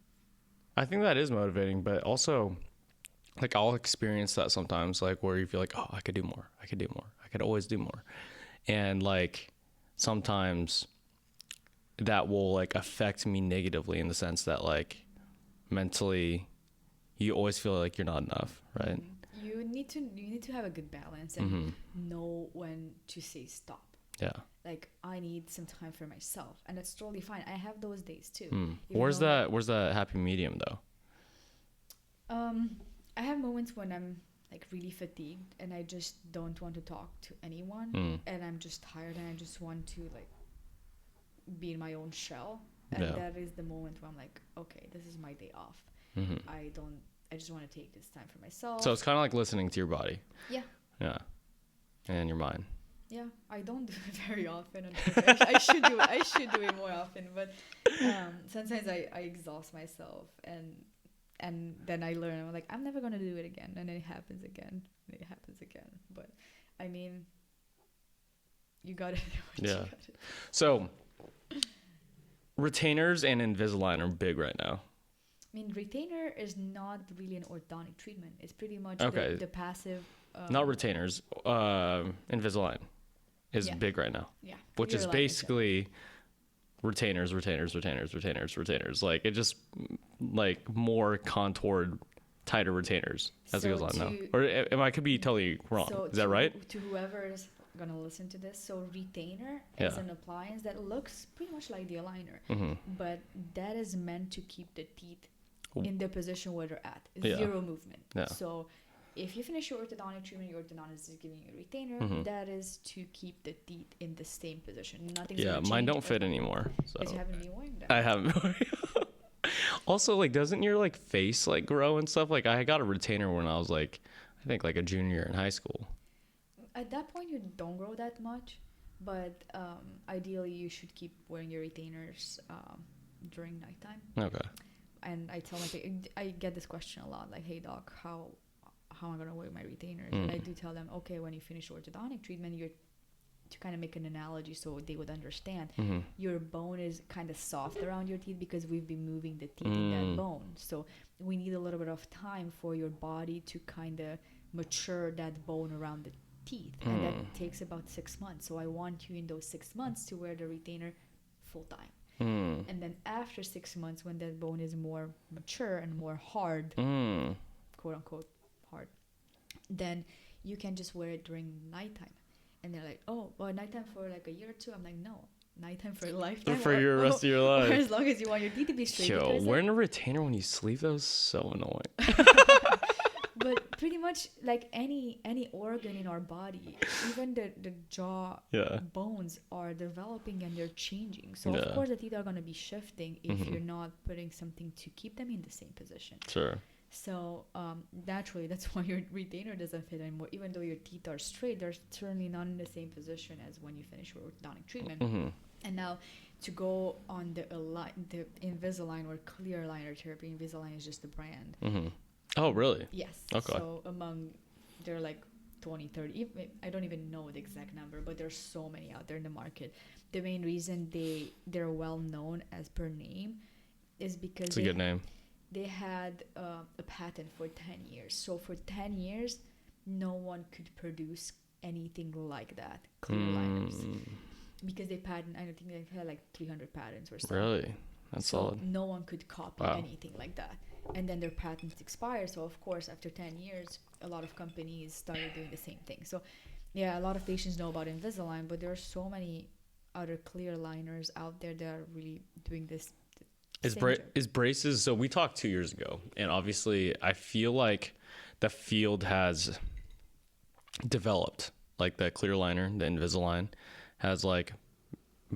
I think that is motivating, but also like I'll experience that sometimes, like where you feel like, oh, I could do more, I could always do more, and like sometimes that will like affect me negatively in the sense that like mentally you always feel like you're not enough, right? You need to have a good balance and know when to say stop. Yeah. Like I need some time for myself, and that's totally fine. I have those days too. Where's that happy medium though? I have moments when I'm like really fatigued and I just don't want to talk to anyone, and I'm just tired and I just want to like be in my own shell, and that is the moment where I'm like, okay, this is my day off. I just want to take this time for myself. So it's kind of like listening to your body. Yeah. And your mind. Yeah, I don't do it very often. I should do it more often, but sometimes I exhaust myself, and then I learn, I'm like, I'm never gonna do it again, and then it happens again. But I mean, you gotta do what you gotta do. So retainers and Invisalign are big right now. I mean, retainer is not really an orthodontic treatment. It's pretty much the passive. Not retainers. Invisalign is big right now. Yeah. Which is basically retainers. Like it just like more contoured, tighter retainers as it goes on now. Or I could be totally wrong. So Is that right? To whoever's gonna listen to this, so retainer is an appliance that looks pretty much like the aligner, but that is meant to keep the teeth in the position where they're at. Zero movement. So if you finish your orthodontic treatment, your orthodontist is giving you a retainer. That is to keep the teeth in the same position. Nothing's gonna change. Mine don't fit anymore. So. Did you have a new one? I haven't. Also, like, doesn't your like face like grow and stuff? Like, I got a retainer when I was like, I think like a junior in high school. At that point, you don't grow that much, but ideally, you should keep wearing your retainers during nighttime. Okay. And I tell I get this question a lot, like, "Hey doc, how am I gonna wear my retainers?" And I do tell them, okay, when you finish orthodontic treatment, you're to kind of make an analogy so they would understand. Your bone is kind of soft around your teeth because we've been moving the teeth in that bone. So we need a little bit of time for your body to kind of mature that bone around the teeth. And that takes about 6 months. So I want you in those 6 months to wear the retainer full time. And then after 6 months, when that bone is more mature and more hard, quote unquote hard, then you can just wear it during nighttime. And they're like, oh, well, nighttime for like a year or two. I'm like, no, nighttime for a lifetime. For your rest of your life. Or as long as you want your teeth to be straight. Yo, wearing a retainer when you sleep, that was so annoying. But pretty much like any organ in our body, even the jaw bones are developing and they're changing. So of course the teeth are going to be shifting if you're not putting something to keep them in the same position. Sure. So naturally, that's why your retainer doesn't fit anymore. Even though your teeth are straight, they're certainly not in the same position as when you finish your orthodontic treatment. And now to go on the Invisalign or clear aligner therapy, Invisalign is just the brand. Oh, really? Yes. Okay. So there are like 20, 30, I don't even know the exact number, but there's so many out there in the market. The main reason they're well known as per name is because it's a good name. They had a patent for 10 years. So for 10 years, no one could produce anything like that, clear aligners. Because I think they had like 300 patents or something. Really? That's solid. No one could copy anything like that. And then their patents expire. So of course, after 10 years, a lot of companies started doing the same thing. So yeah, a lot of patients know about Invisalign, but there are so many other clear aligners out there that are really doing this. Is braces, so we talked 2 years ago, and obviously I feel like the field has developed, like the clear aligner, the Invisalign has like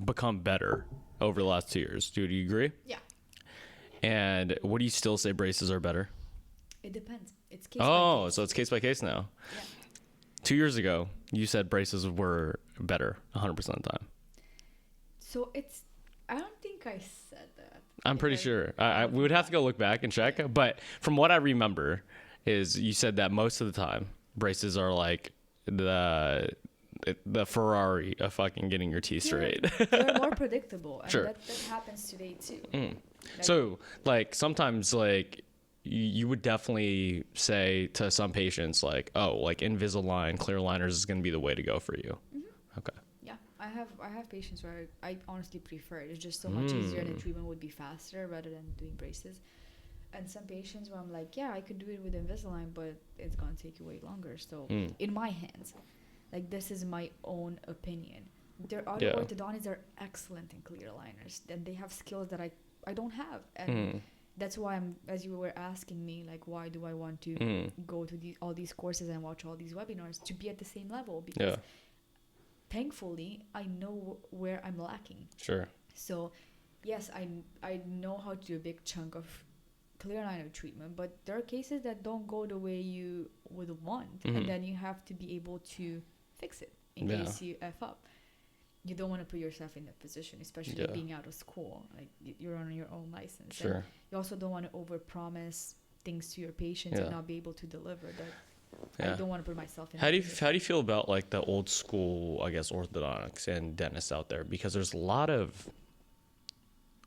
become better over the last 2 years. Do you agree? Yeah. And what do you still say braces are better? It depends. It's case by case. So it's case by case now. Yeah. 2 years ago, you said braces were better 100% of the time. So I don't think I said that. I'm pretty sure. We would have to go look back and check. But from what I remember is you said that most of the time braces are like the Ferrari of fucking getting your teeth straight. They're more predictable. And Sure. that happens today too. So like sometimes like you would definitely say to some patients like, oh, like Invisalign, clear aligners is going to be the way to go for you. Okay. Yeah, I have patients where I honestly prefer it. It's just so much easier and the treatment would be faster rather than doing braces. And some patients where I'm like, yeah, I could do it with Invisalign, but it's going to take you way longer. So in my hands, like this is my own opinion. There are other orthodontists that are excellent in clear aligners and they have skills that I don't have. And that's why as you were asking me, like, why do I want to go to all these courses and watch all these webinars to be at the same level? Because thankfully, I know where I'm lacking. Sure. So, yes, I know how to do a big chunk of clear aligner treatment, but there are cases that don't go the way you would want, and then you have to be able to fix it in case you F up. You don't want to put yourself in that position, especially being out of school. Like, you're on your own license. Sure. And you also don't want to overpromise things to your patients and not be able to deliver that. I don't want to put myself in. How do you feel about like the old school, I guess, orthodontics and dentists out there? Because there's a lot of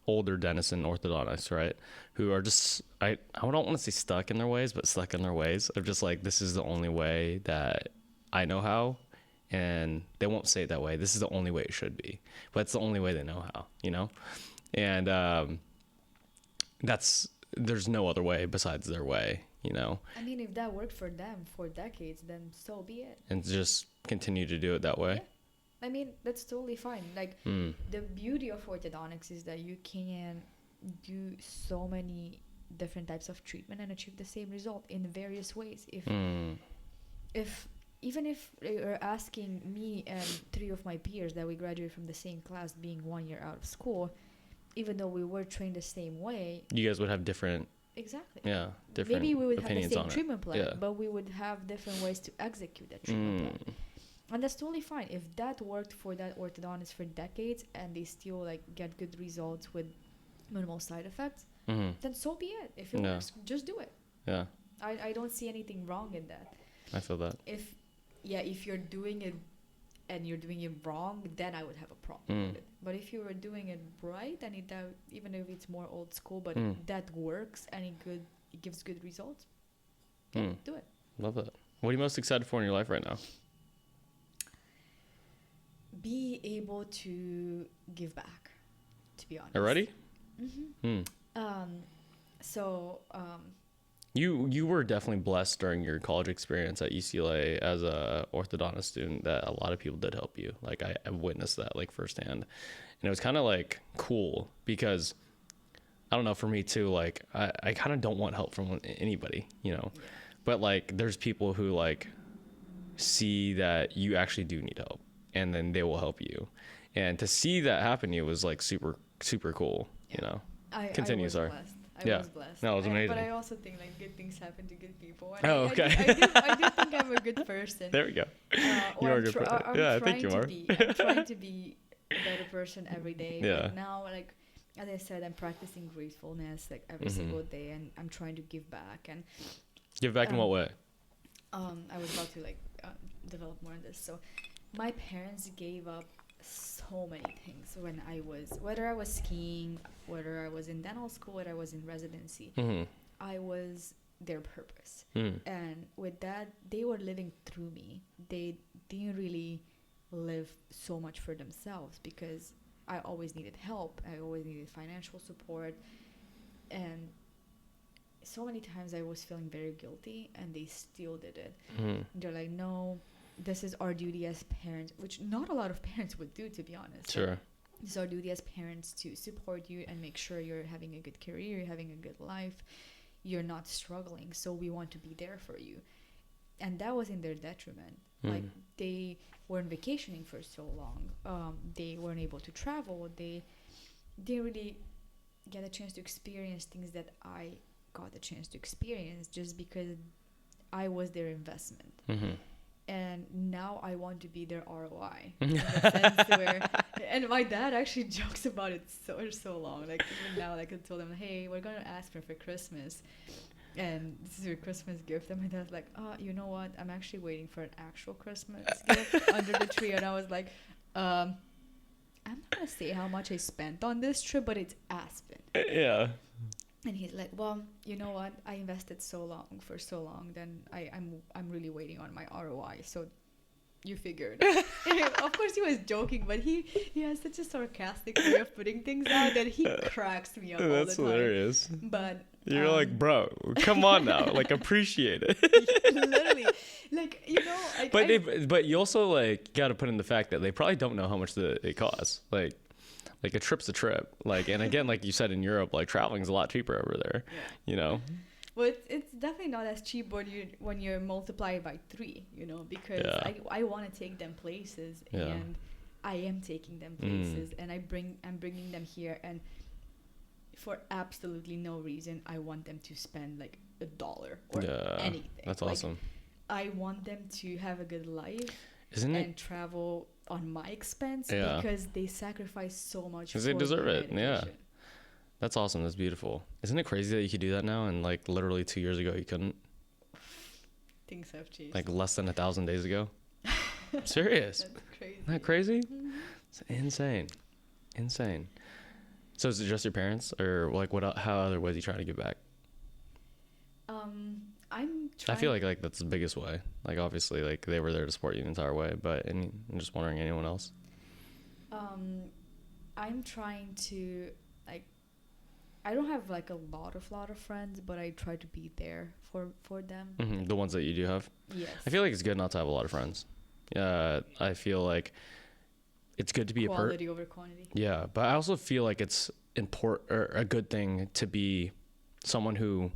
older dentists and orthodontists, right, who are just I don't want to say stuck in their ways, but stuck in their ways of just like, this is the only way that I know how, and they won't say it that way. This is the only way it should be, but it's the only way they know how, you know? And there's no other way besides their way, you know? I mean, if that worked for them for decades, then so be it. And just continue to do it that way. Yeah. I mean, that's totally fine. Like, the beauty of orthodontics is that you can do so many different types of treatment and achieve the same result in various ways. Even if you're asking me and 3 of my peers that we graduated from the same class being 1 year out of school, even though we were trained the same way, you guys would have different. Exactly. Yeah. Different. Maybe we would have the opinions same on it. treatment plan, Yeah. but we would have different ways to execute that treatment plan. And that's totally fine. If that worked for that orthodontist for decades and they still like get good results with minimal side effects, then so be it. If it works, just do it. Yeah. I don't see anything wrong in that. I feel that. If you're doing it and you're doing it wrong, then I would have a problem with it. But if you were doing it right and even if it's more old school, but that works and it gives good results, do it. Love it. What are you most excited for in your life right now? Be able to give back, to be honest. Already? You were definitely blessed during your college experience at UCLA as a orthodontist student that a lot of people did help you. Like I witnessed that like firsthand, and it was kind of like cool because I don't know, for me too, like I kind of don't want help from anybody, you know, but like there's people who like see that you actually do need help and then they will help you, and to see that happen to you was like super cool, you know. Continue, sorry. I was blessed. No, it was amazing. But I also think like good things happen to good people. And okay. I do think I'm a good person. There we go. You are a good person. Yeah, I think you are. I'm trying to be a better person every day. Yeah. But now, like, as I said, I'm practicing gratefulness like every single day, and I'm trying to give back. And give back in what way? I was about to like develop more on this. So, my parents gave up so many things when whether I was skiing, whether I was in dental school, whether I was in residency, I was their purpose. And with that, they were living through me. They didn't really live so much for themselves because I always needed help. I always needed financial support. And so many times I was feeling very guilty and they still did it. They're like, no, this is our duty as parents, which not a lot of parents would do, to be honest. Sure. It's our duty as parents to support you and make sure you're having a good career, you're having a good life, you're not struggling. So we want to be there for you. And that was in their detriment. Like they weren't vacationing for so long. They weren't able to travel. They didn't really get a chance to experience things that I got a chance to experience just because I was their investment. And now I want to be their ROI in the sense where, and my dad actually jokes about it so long. Like even now, like I told him, hey, we're gonna ask me for Christmas, and this is your Christmas gift. And my dad's like, you know what? I'm actually waiting for an actual Christmas gift under the tree. And I was like, I'm not gonna say how much I spent on this trip, but it's Aspen. Yeah. And he's like, well, you know what? I invested for so long. Then I'm really waiting on my ROI. So you figured. Of course, he was joking, but he has such a sarcastic way of putting things out that he cracks me up all the time. That's hilarious. But you're like, bro, come on now, like appreciate it. Literally, like but you also like got to put in the fact that they probably don't know how much it costs. Like a trip's a trip. Like, and again, like you said in Europe, like traveling's a lot cheaper over there, you know? Well, it's definitely not as cheap when you multiply it by 3, you know, because I want to take them places and I am taking them places and I'm bringing them here, and for absolutely no reason I want them to spend like $1 or anything. That's like, awesome. I want them to have a good life and travel on my expense because they sacrifice so much because they deserve it. That's awesome. That's beautiful. Isn't it crazy that you could do that now, and like literally 2 years ago you couldn't? Things have changed. Like less than 1,000 days ago. I'm serious. That's crazy. Isn't that crazy? It's insane. So is it just your parents, or like how other ways you trying to give back? I'm I feel like that's the biggest way. Like obviously, like they were there to support you the entire way, but I'm just wondering anyone else. I'm trying to like. I don't have like a lot of friends, but I try to be there for them. Mm-hmm. The ones that you do have. Yes. I feel like it's good not to have a lot of friends. I feel like it's good to be quality over quantity. Yeah, but I also feel like it's important or a good thing to be someone who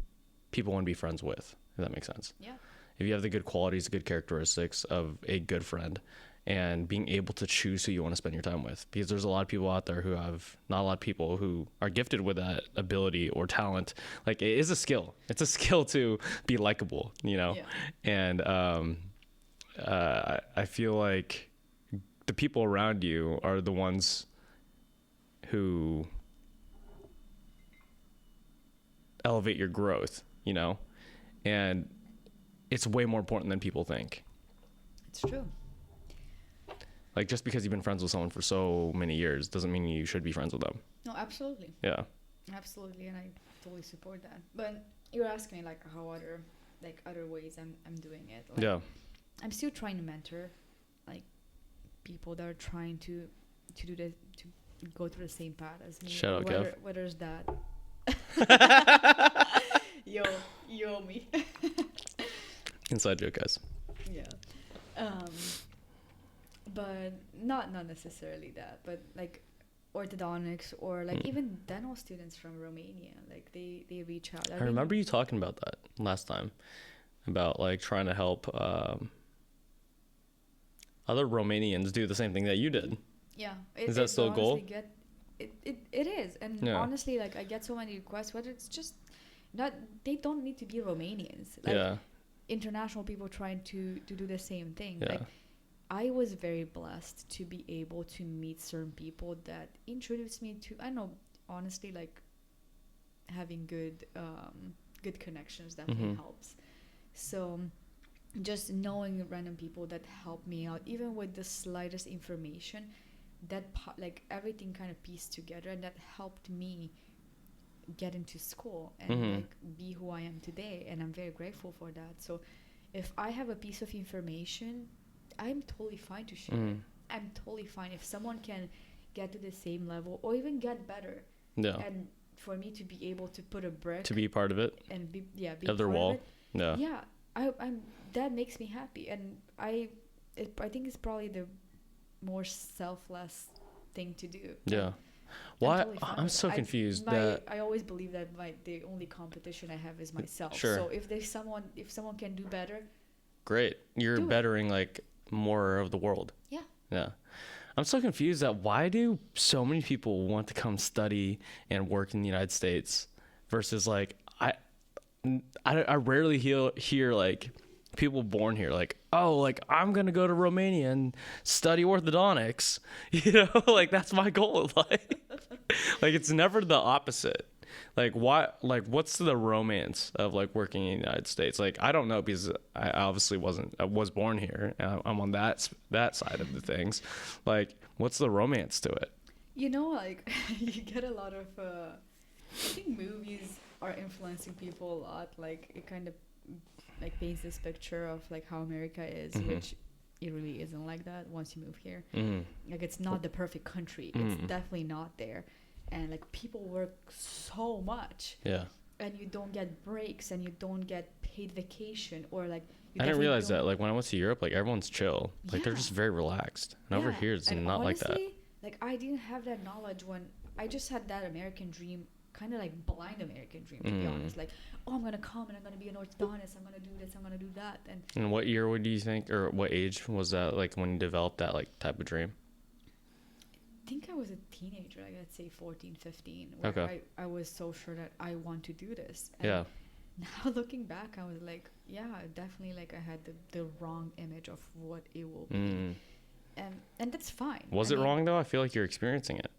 people want to be friends with. If that makes sense. Yeah. If you have the good qualities, good characteristics of a good friend, and being able to choose who you want to spend your time with, because there's a lot of people out there who have not a lot of people who are gifted with that ability or talent. Like it is a skill. It's a skill to be likable, you know? Yeah. And I feel like the people around you are the ones who elevate your growth, you know? And it's way more important than people think. It's true. Like just because you've been friends with someone for so many years doesn't mean you should be friends with them. No, absolutely. Yeah. Absolutely, and I totally support that. But you're asking me like how other ways I'm doing it. Like, Yeah. I'm still trying to mentor like people that are trying to do the to go through the same path as me. Shout out, Kev. Whether it's that. yo me. Inside joke, guys. Yeah. But not necessarily that, but like orthodontics or like even dental students from Romania, like they reach out. I remember you talking about that last time, about like trying to help other Romanians do the same thing that you did. Yeah. Is that still a goal? It is. And yeah. Honestly, like I get so many requests, whether it's just not, they don't need to be Romanians. Like, yeah. International people trying to do the same thing. Yeah. Like I was very blessed to be able to meet certain people that introduced me to, I don't know, honestly, like having good connections definitely helps. So just knowing random people that help me out, even with the slightest information, that like everything kind of pieced together, and that helped me get into school and like be who I am today, and I'm very grateful for that. So if I have a piece of information, I'm totally fine to share it. I'm totally fine if someone can get to the same level or even get better. Yeah. And for me to be able to put a brick to be part of it and be of their part wall. Of it, yeah. I'm that makes me happy, and I think it's probably the more selfless thing to do. Yeah. Why? Totally I'm so confused I always believe that the only competition I have is myself. Sure. So if someone can do better, great. You're bettering like more of the world. Yeah. Yeah. I'm so confused that why do so many people want to come study and work in the United States versus like I rarely hear like people born here like, oh, like I'm gonna go to Romania and study orthodontics, you know, like that's my goal. Like it's never the opposite. Like why? Like what's the romance of like working in the United States? Like I don't know, because I obviously I was born here. I'm on that side of the things. Like what's the romance to it? You know, like you get a lot of. I think movies are influencing people a lot. Like it kind of like paints this picture of like how America is, which it really isn't like that once you move here. Like it's not the perfect country. It's definitely not there. And like people work so much. Yeah. And you don't get breaks, and you don't get paid vacation, or like I didn't realize that. Like when I went to Europe, like everyone's chill. Like they're just very relaxed. And over here it's not honestly, like that. Like I didn't have that knowledge when I just had that American dream, kind of like blind American dream, to be honest. Like, oh, I'm gonna come and I'm gonna be an orthodontist. I'm gonna do this. I'm gonna do that. And what year would you think, or what age was that? Like when you developed that like type of dream? I think I was a teenager, like let's say 14, 15, where I was so sure that I want to do this. And now looking back, I was like, yeah, definitely like I had the wrong image of what it will be. And that's fine. Was it wrong though? I feel like you're experiencing it.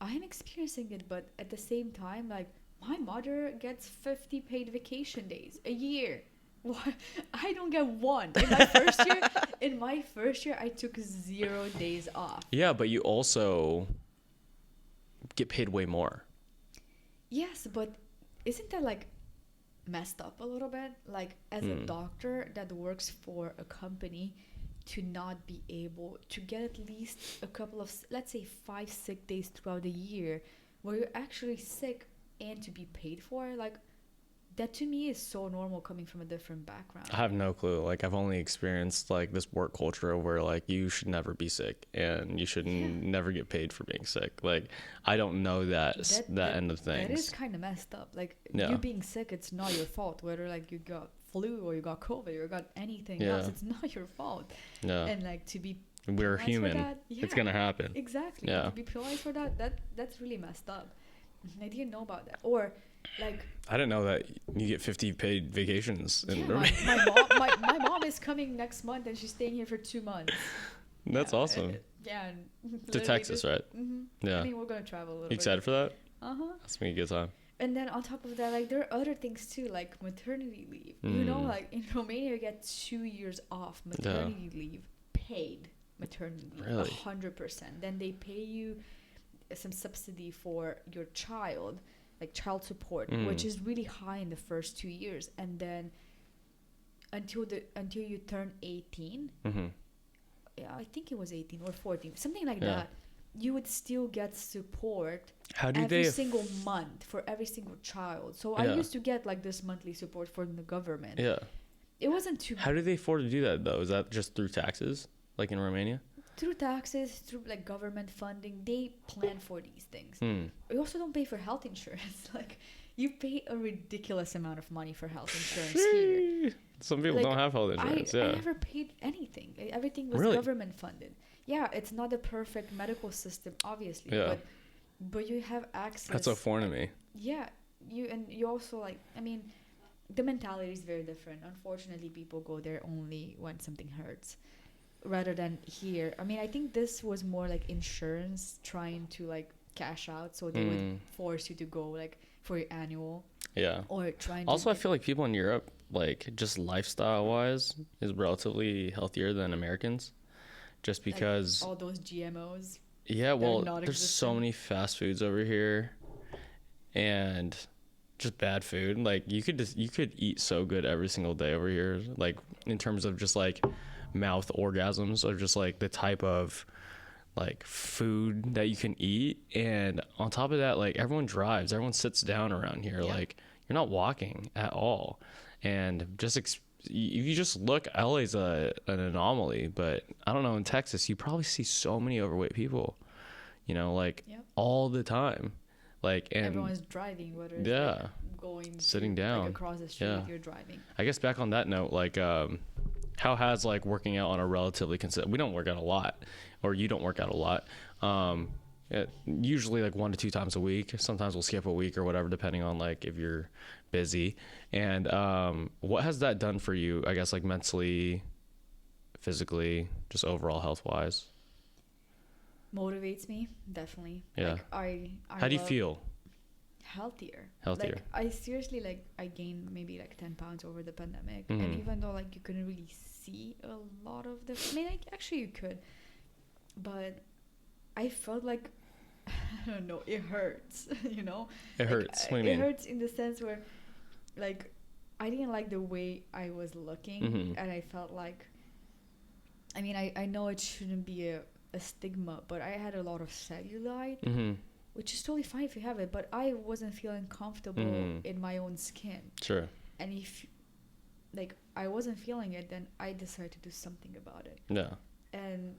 I'm experiencing it, but at the same time, like my mother gets 50 paid vacation days a year. What? I don't get one. In my first year, I took 0 days off. Yeah, but you also get paid way more. Yes, but isn't that like messed up a little bit. Like, as a doctor that works for a company, to not be able to get at least a couple of, let's say, 5 sick days throughout the year where you're actually sick and to be paid for, like, that to me is so normal coming from a different background. I have no clue. Like, I've only experienced like this work culture where like you should never be sick and you should never get paid for being sick. Like, I don't know that end of things. That is kind of messed up. Like, you being sick, it's not your fault. Whether like you got flu or you got COVID or you got anything else, it's not your fault. Yeah. And like, to be we're human. It's gonna happen. Exactly. Yeah. To be penalized for that's really messed up. I didn't know about that. Or like, I didn't know that you get 50 paid vacations in Romania. My mom is coming next month and she's staying here for 2 months. That's awesome. To Texas, right? Yeah. I mean, we're gonna travel a little bit. You excited for that? Uh-huh. That's gonna be a good time. And then on top of that, like, there are other things too, like maternity leave. You know, like in Romania you get 2 years off maternity leave, paid maternity leave, really? 100%. Then they pay you some subsidy for your child, like child support, which is really high in the first 2 years, and then until you turn 18, I think it was 18 or 14, something like that, you would still get support every single month for every single child. So I used to get like this monthly support from the government. Yeah, it wasn't too. How do they afford to do that though? Is that just through taxes, like in Romania? Through taxes, through like government funding, they plan for these things. We also don't pay for health insurance. Like, you pay a ridiculous amount of money for health insurance here. Some people don't have health insurance. I never paid anything. Everything was government funded. Yeah, it's not a perfect medical system, obviously, but you have access. That's so foreign to me. Yeah, you also, like, I mean, the mentality is very different. Unfortunately, people go there only when something hurts, rather than here. I mean, I think this was more like insurance trying to like cash out, so they would force you to go like for your annual. Yeah. Or trying. Also, I feel like people in Europe, like, just lifestyle wise, is relatively healthier than Americans, just because like all those GMOs. Yeah, well, there's so many fast foods over here, and just bad food. Like, you could eat so good every single day over here, like in terms of just like mouth orgasms, or just like the type of like food that you can eat. And on top of that, like, everyone drives, everyone sits down around here. Like, you're not walking at all. And just if you just look, LA's an anomaly, but I don't know, in Texas you probably see so many overweight people, you know, like all the time. Like, and everyone's driving, whether it's like going sitting down, like across the street, you're driving. I guess back on that note, like, how has like working out on a relatively we don't work out a lot, or you don't work out a lot, usually like 1 to 2 times a week. Sometimes we'll skip a week or whatever, depending on like if you're busy. And what has that done for you, I guess, like mentally, physically, just overall health wise? Motivates me, definitely. Yeah. Like, I how do you feel? Healthier. Like, I seriously, like, I gained maybe like 10 pounds over the pandemic, and even though like you couldn't really see a lot of the, I mean, like, actually you could, but I felt like, I don't know, it hurts. You know, it hurts. What do you mean? It hurts in the sense where, like, I didn't like the way I was looking, and I felt like, I mean, I know it shouldn't be a stigma, but I had a lot of cellulite, which is totally fine if you have it, but I wasn't feeling comfortable in my own skin. Sure. And if, like, I wasn't feeling it, then I decided to do something about it. Yeah. And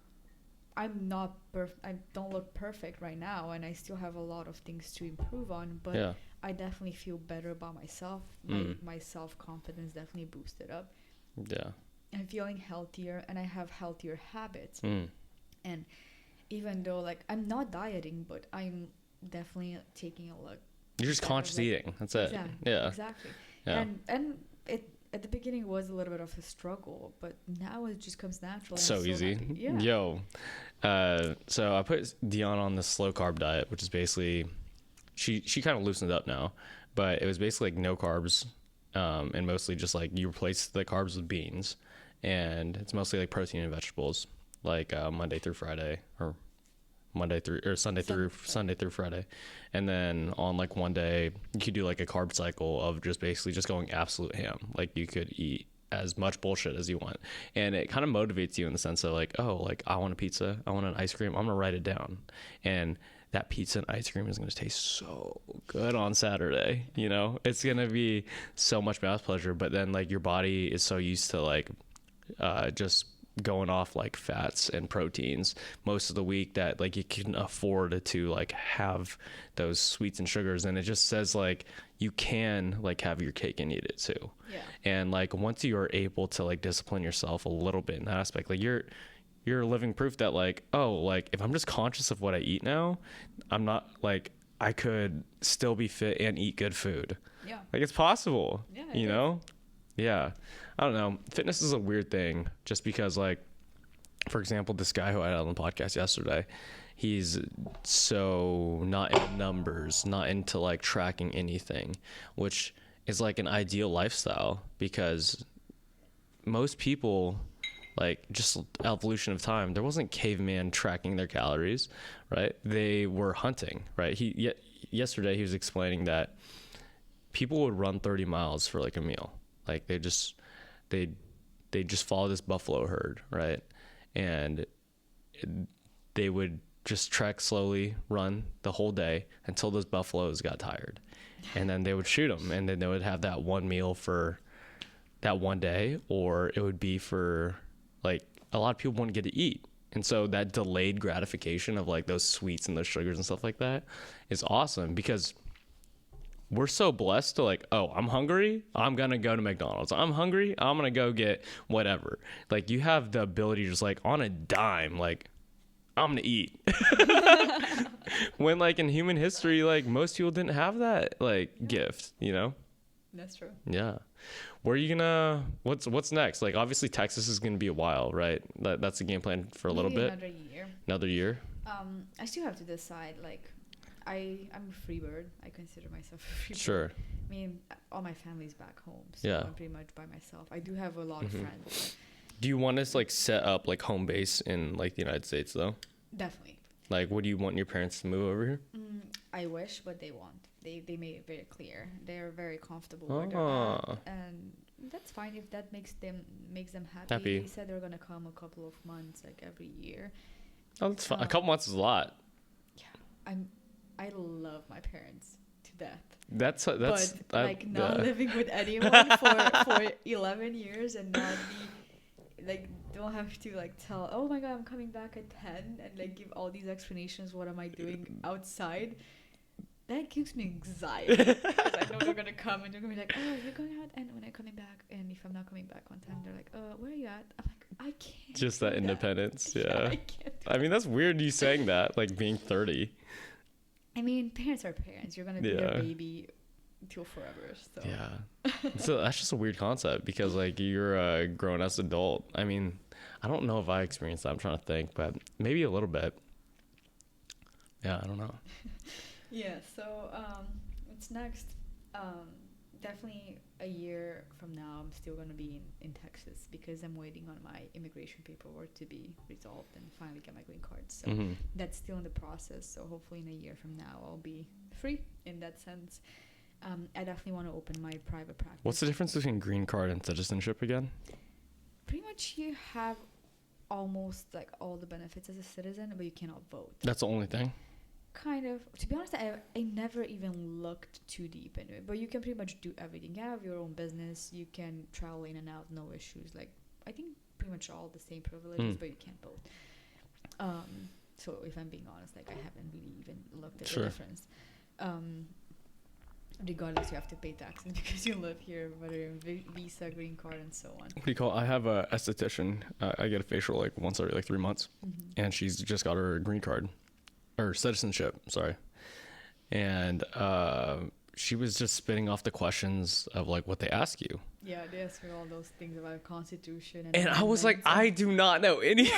I'm not I don't look perfect right now, and I still have a lot of things to improve on, but I definitely feel better about myself. My self-confidence definitely boosted up. Yeah. I'm feeling healthier, and I have healthier habits. And even though, like, I'm not dieting, but I'm definitely taking a look. You're just conscious eating. That's it. Yeah. Exactly. Yeah. And it at the beginning was a little bit of a struggle, but now it just comes natural. So easy. Yeah. Yo. So I put Dion on this slow carb diet, which is basically, she kind of loosened up now, but it was basically like no carbs, and mostly just like you replace the carbs with beans, and it's mostly like protein and vegetables, like Monday through Friday, or Sunday through Friday. And then on like one day you could do like a carb cycle of just basically just going absolute ham. Like you could eat as much bullshit as you want, and it kind of motivates you in the sense of like, oh, like I want a pizza, I want an ice cream, I'm gonna write it down, and that pizza and ice cream is gonna taste so good on Saturday. You know, it's gonna be so much mouth pleasure. But then like your body is so used to like just going off like fats and proteins most of the week that like you can afford to like have those sweets and sugars, and it just says like you can like have your cake and eat it too. Yeah. And like once you are able to like discipline yourself a little bit in that aspect, like you're living proof that like, oh, like if I'm just conscious of what I eat now, I'm not like, I could still be fit and eat good food. Yeah. Like it's possible. Yeah, you know? Yeah. I don't know. Fitness is a weird thing just because like, for example, this guy who I had on the podcast yesterday, he's so not into numbers, not into like tracking anything, which is like an ideal lifestyle because most people, like just evolution of time, there wasn't caveman tracking their calories, right? They were hunting, right? Yesterday he was explaining that people would run 30 miles for like a meal. Like they just follow this buffalo herd, right? And they would just trek slowly, run the whole day until those buffaloes got tired. And then they would shoot them, and then they would have that one meal for that one day, or it would be for like a lot of people wouldn't get to eat. And so that delayed gratification of like those sweets and those sugars and stuff like that is awesome because we're so blessed to like, oh, I'm hungry, I'm gonna go to McDonald's. I'm hungry, I'm gonna go get whatever. Like you have the ability just like on a dime, like I'm gonna eat. When like in human history, like most people didn't have that like gift, you know? That's true. Yeah. Where are you gonna, what's next? Like obviously Texas is gonna be a while, right? That's the game plan for a little bit. Another year. I still have to decide. Like I'm a free bird. I consider myself a free bird. Sure. I mean, all my family's back home, so Yeah. I'm pretty much by myself. I do have a lot of friends. Do you want to like set up like home base in like the United States though? Definitely. Like, would you want your parents to move over here? I wish, but they won't. They made it very clear. They're very comfortable where they're at, and that's fine if that makes them happy. They said they're gonna come a couple of months, like every year. Oh, that's fine. A couple months is a lot. Yeah, I love my parents to death. That's but like not living with anyone for 11 years and not be like, don't have to like tell, oh my god, I'm coming back at 10 and like give all these explanations. What am I doing outside? That gives me anxiety because I know they're gonna come and they're gonna be like, oh, you're going out, and when I'm coming back, and if I'm not coming back on time, they're like, where are you at? I'm like, I can't. Just that independence. Yeah. I can't. I mean, that's weird you saying that, like being 30. I mean, parents are parents. You're gonna be their baby till forever. So yeah. So that's just a weird concept because like you're a grown ass adult. I mean, I don't know if I experienced that. I'm trying to think, but maybe a little bit. Yeah, I don't know. Yeah, so what's next? Definitely a year from now, I'm still going to be in Texas because I'm waiting on my immigration paperwork to be resolved and finally get my green card. So that's still in the process. So hopefully in a year from now, I'll be free in that sense. I definitely want to open my private practice. What's the difference between green card and citizenship again? Pretty much you have almost like all the benefits as a citizen, but you cannot vote. That's the only thing? Kind of. To be honest, I never even looked too deep into it, but you can pretty much do everything. You have your own business, you can travel in and out, no issues. Like, I think pretty much all the same privileges, but you can't vote. So if I'm being honest, like I haven't really even looked at the difference. Regardless, you have to pay taxes because you live here, whether you're visa, green card, and so on. What do you call it? I have a esthetician. I get a facial like once every like 3 months, and she's just got her green card. Or citizenship, sorry. And she was just spitting off the questions of like what they ask you. Yeah, they ask you all those things about the Constitution. And I was like, I do not know any.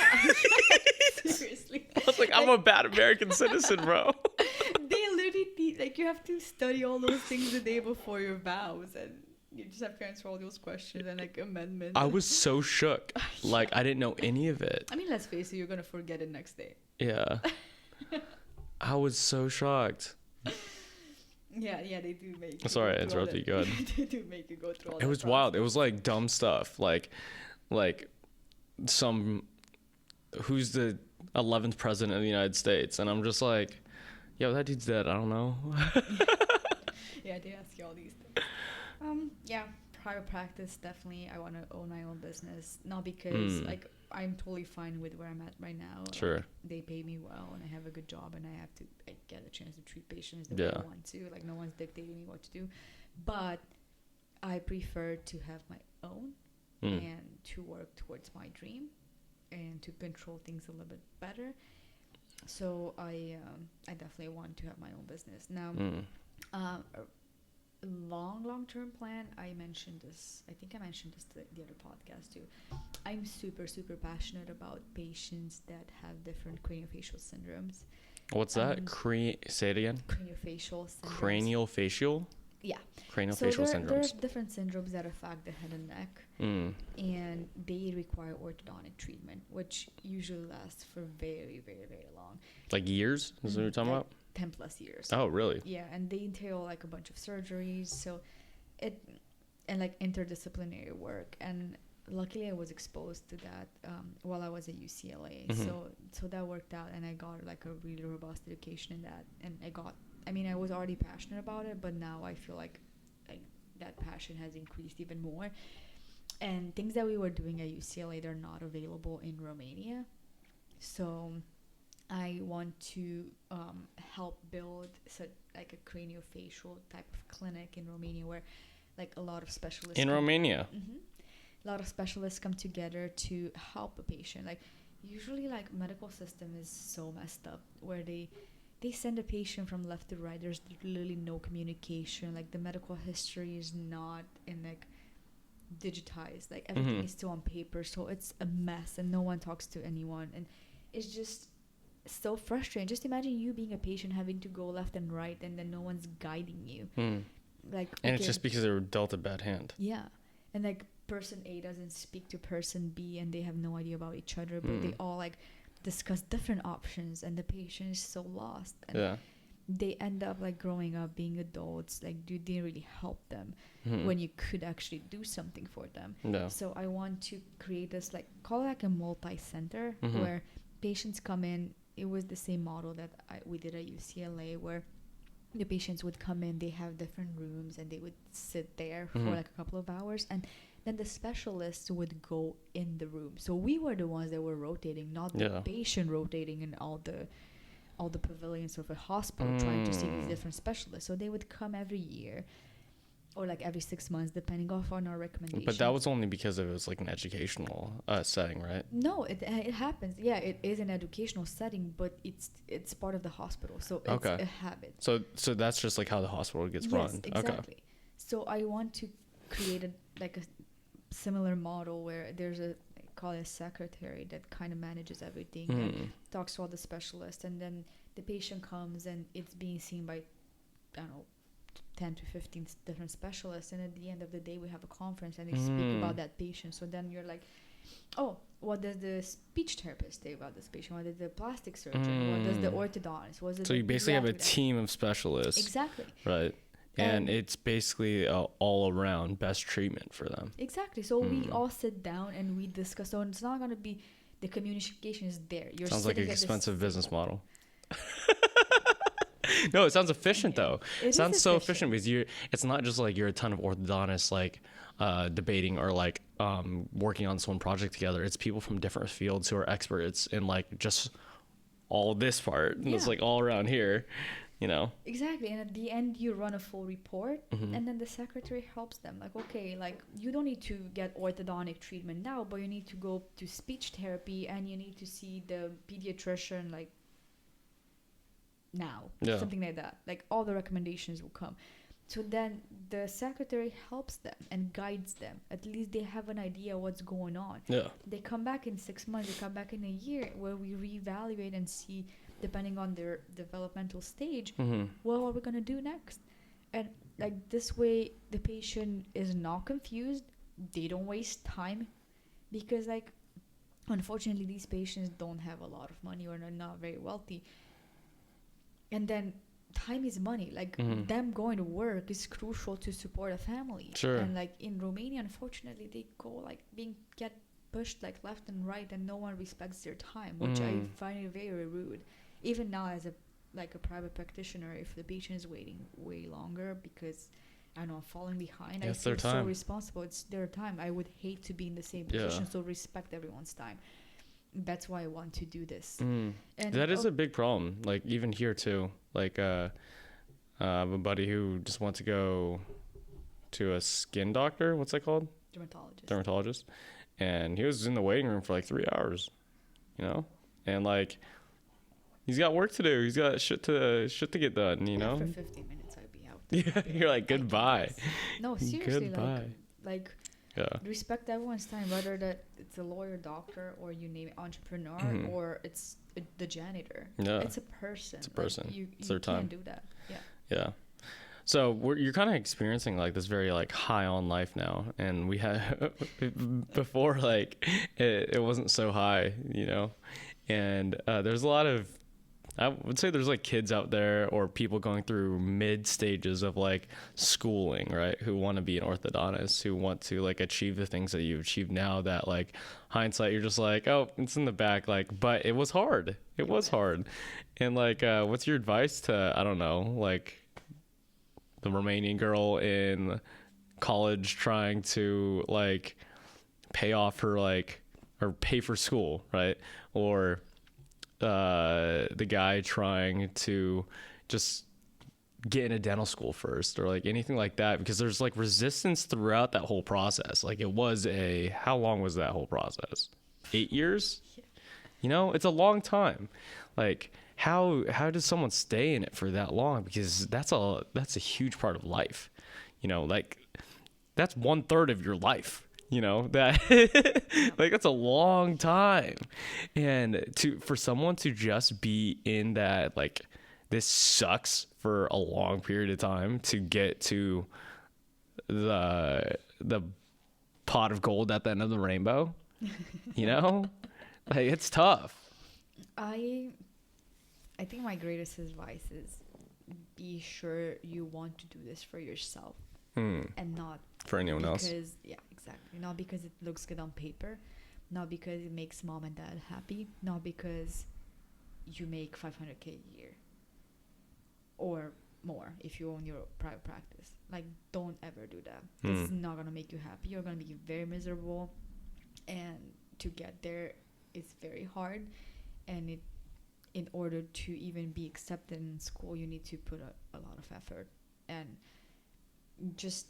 Seriously. I was like, I'm a bad American citizen, bro. They literally, like, you have to study all those things the day before your vows. And you just have to answer all those questions and like amendments. I was so shook. Like, I didn't know any of it. I mean, let's face it, you're going to forget it next day. Yeah. I was so shocked. Yeah, they do make you Sorry, I go through all interrupted you. Go ahead. They do make you go through all It that was wild. It process. was like dumb stuff. Like some, who's the 11th president of the United States? And I'm just like, yo, that dude's dead. I don't know. Yeah, they ask you all these things. Yeah, private practice, definitely. I want to own my own business. Not because, like, I'm totally fine with where I'm at right now. Sure. Like, they pay me well, and I have a good job, and I have to get a chance to treat patients the way I want to. Like, no one's dictating me what to do. But I prefer to have my own and to work towards my dream and to control things a little bit better. So I definitely want to have my own business. Now, long-term plan, I think I mentioned this the other podcast too. I'm super passionate about patients that have different craniofacial syndromes. What's that? Say it again. Craniofacial syndromes. Cranial facial? Yeah. Craniofacial syndromes. There's different syndromes that affect the head and neck, and they require orthodontic treatment, which usually lasts for very long. Like years? Is that what you're talking about? 10 plus years. Oh, really? Yeah, and they entail like a bunch of surgeries, so and like interdisciplinary work. And luckily I was exposed to that while I was at UCLA. So that worked out, and I got like a really robust education in that. And I was already passionate about it, but now I feel like that passion has increased even more. And things that we were doing at UCLA, they're not available in Romania. So I want to help build like a craniofacial type of clinic in Romania, where like a lot of specialists Romania. A lot of specialists come together to help a patient. Like usually, like medical system is so messed up, where they send a patient from left to right. There's literally no communication. Like the medical history is not in like digitized. Like everything is still on paper, so it's a mess, and no one talks to anyone, and it's just so frustrating. Just imagine you being a patient having to go left and right, and then no one's guiding you. Like, and it's just because they were dealt a bad hand. Yeah, and like person A doesn't speak to person B, and they have no idea about each other, but they all like discuss different options, and the patient is so lost. And they end up like growing up being adults. Like you didn't really help them when you could actually do something for them. So I want to create this, like, call it like a multi-center where patients come in. It was the same model that we did at UCLA, where the patients would come in, they have different rooms, and they would sit there for like a couple of hours, and then the specialists would go in the room. So we were the ones that were rotating, not the patient rotating in all the pavilions of a hospital trying to see these different specialists. So they would come every year, or like every 6 months, depending on our recommendation. But that was only because it was like an educational setting, right? No, it happens. Yeah, it is an educational setting, but it's part of the hospital, so it's a habit. So that's just like how the hospital gets run. Exactly. Okay. So I want to create a similar model where there's call it a secretary that kind of manages everything and talks to all the specialists, and then the patient comes and it's being seen by, I don't know, 10 to 15 different specialists, and at the end of the day we have a conference and they speak about that patient. So then you're like, oh, what does the speech therapist say about this patient? What does the plastic surgeon? What does the orthodontist? So you basically have a team of specialists. Exactly. Right. And it's basically all around best treatment for them. Exactly. So we all sit down and we discuss. So it's not going to be, the communication is there. Sounds like an expensive business model. No, it sounds efficient though. It sounds so efficient because it's not just like you're a ton of orthodontists like debating or like working on some project together. It's people from different fields who are experts in like just all this part. And it's like all around here, you know. Exactly. And at the end you run a full report, and then the secretary helps them. Like, okay, like you don't need to get orthodontic treatment now, but you need to go to speech therapy, and you need to see the pediatrician like now, something like that. Like all the recommendations will come. So then the secretary helps them and guides them. At least they have an idea what's going on. They come back in 6 months, they come back in a year, where we reevaluate and see, depending on their developmental stage, what are we going to do next. And like this way the patient is not confused, they don't waste time, because like unfortunately these patients don't have a lot of money or are not very wealthy. And then time is money. Like them going to work is crucial to support a family. Sure. And like in Romania, unfortunately, they go like get pushed like left and right, and no one respects their time, which I find it very rude. Even now, as a private practitioner, if the patient is waiting way longer because I don't know, falling behind, I feel so responsible. It's their time. I would hate to be in the same position, so respect everyone's time. That's why I want to do this. And that is a big problem. Like even here too. Like I have a buddy who just wants to go to a skin doctor. What's that called? Dermatologist. And he was in the waiting room for like 3 hours, you know, and like he's got work to do. He's got shit to get done, you know. For 15 minutes, I'd be out. Yeah, you're like goodbye. No, seriously, goodbye. like respect everyone's time, whether that it's a lawyer, doctor, or you name it, entrepreneur, or it's the janitor. Yeah, it's a person. It's a person. Like, it's their time. You can't do that. Yeah. Yeah. So you're kind of experiencing like this very like high on life now, and we had before like it wasn't so high, you know, and there's a lot of, I would say there's like kids out there or people going through mid stages of like schooling, right? Who want to be an orthodontist, who want to like achieve the things that you've achieved now that like hindsight, you're just like, oh, it's in the back. Like, but it was hard. It was hard. And like, what's your advice to, I don't know, like the Romanian girl in college trying to like pay off her like, or pay for school, right? Or the guy trying to just get into dental school first, or like anything like that, because there's like resistance throughout that whole process. Like it was how long was that whole process? 8 years? You know, it's a long time. Like how does someone stay in it for that long? Because that's a huge part of life, you know, like that's 1/3 of your life. You know, that like that's a long time. And for someone to just be in that, like, this sucks for a long period of time to get to the pot of gold at the end of the rainbow, you know, like it's tough. I think my greatest advice is be sure you want to do this for yourself and not for anyone else. Yeah, exactly. Not because it looks good on paper, not because it makes mom and dad happy, not because you make $500K a year or more if you own your private practice. Like, don't ever do that. This is not going to make you happy. You're going to be very miserable, and to get there is very hard. And in order to even be accepted in school, you need to put a lot of effort. And just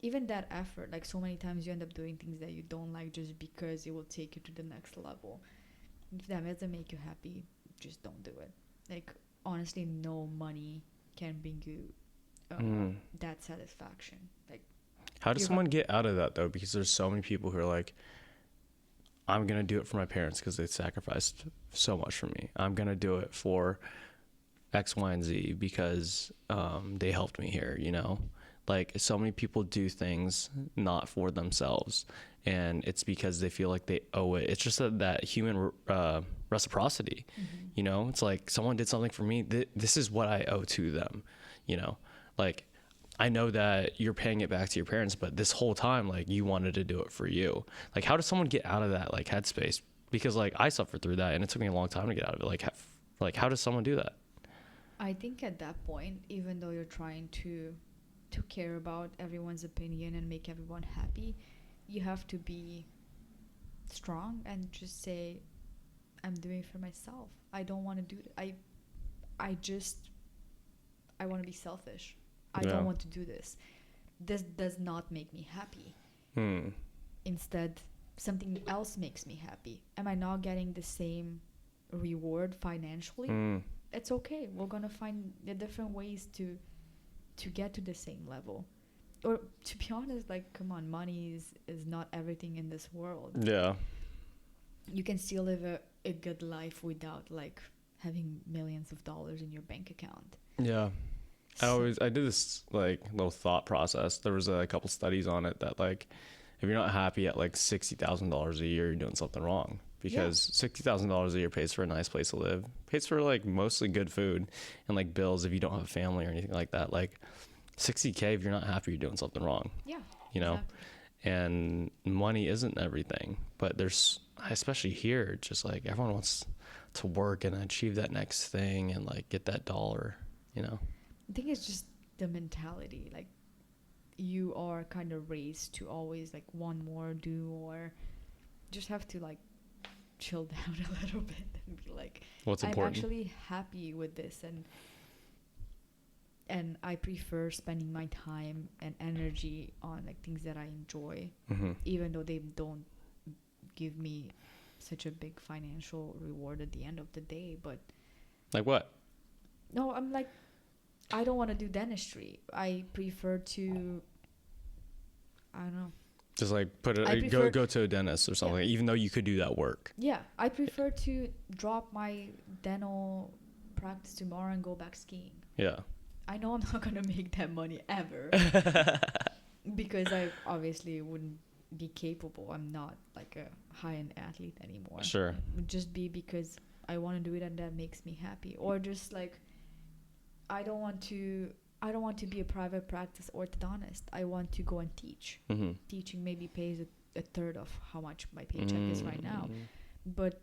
even that effort, like so many times you end up doing things that you don't like just because it will take you to the next level. If that doesn't make you happy, just don't do it. Like, honestly, no money can bring you that satisfaction. Like, how does someone get out of that though? Because there's so many people who are like, I'm gonna do it for my parents because they sacrificed so much for me. I'm gonna do it for X, Y, and Z because they helped me here, you know? Like, so many people do things not for themselves, and it's because they feel like they owe it. It's just that human reciprocity, you know? It's like, someone did something for me. This is what I owe to them, you know? Like, I know that you're paying it back to your parents, but this whole time, like, you wanted to do it for you. Like, how does someone get out of that, like, headspace? Because, like, I suffered through that, and it took me a long time to get out of it. Like how does someone do that? I think at that point, even though you're trying to care about everyone's opinion and make everyone happy, you have to be strong and just say, I'm doing it for myself. I don't want to do it. I want to be selfish. I don't want to do this. This does not make me happy. Instead, something else makes me happy. Am I not getting the same reward financially? It's okay. We're going to find the different ways to get to the same level. Or, to be honest, like, come on, money is not everything in this world. Yeah. You can still live a good life without, like, having millions of dollars in your bank account. Yeah. I did this like little thought process. There was a couple studies on it that, like, if you're not happy at like $60,000 a year, you're doing something wrong. because $60,000 a year pays for a nice place to live, pays for like mostly good food and like bills if you don't have a family or anything like that. Like $60K, if you're not happy, you're doing something wrong. Yeah. You know, Exactly. and money isn't everything, but there's, especially here, just like everyone wants to work and achieve that next thing and like get that dollar, you know. I think it's just the mentality. Like, you are kind of raised to always like want more, do more. Just have to like chill down a little bit and be like, What's I'm important? actually happy with this, and I prefer spending my time and energy on like things that I enjoy, even though they don't give me such a big financial reward at the end of the day. But Like what? no, I'm like, I don't want to do dentistry. I prefer to, I don't know. Just like I prefer- go to a dentist or something, even though you could do that work. Yeah, I prefer to drop my dental practice tomorrow and go back skiing. Yeah. I know I'm not going to make that money ever because I obviously wouldn't be capable. I'm not like a high-end athlete anymore. Sure. It would just be because I want to do it and that makes me happy. Or just like, I don't want to be a private practice orthodontist. I want to go and teach. Teaching maybe pays a third of how much my paycheck is right now. But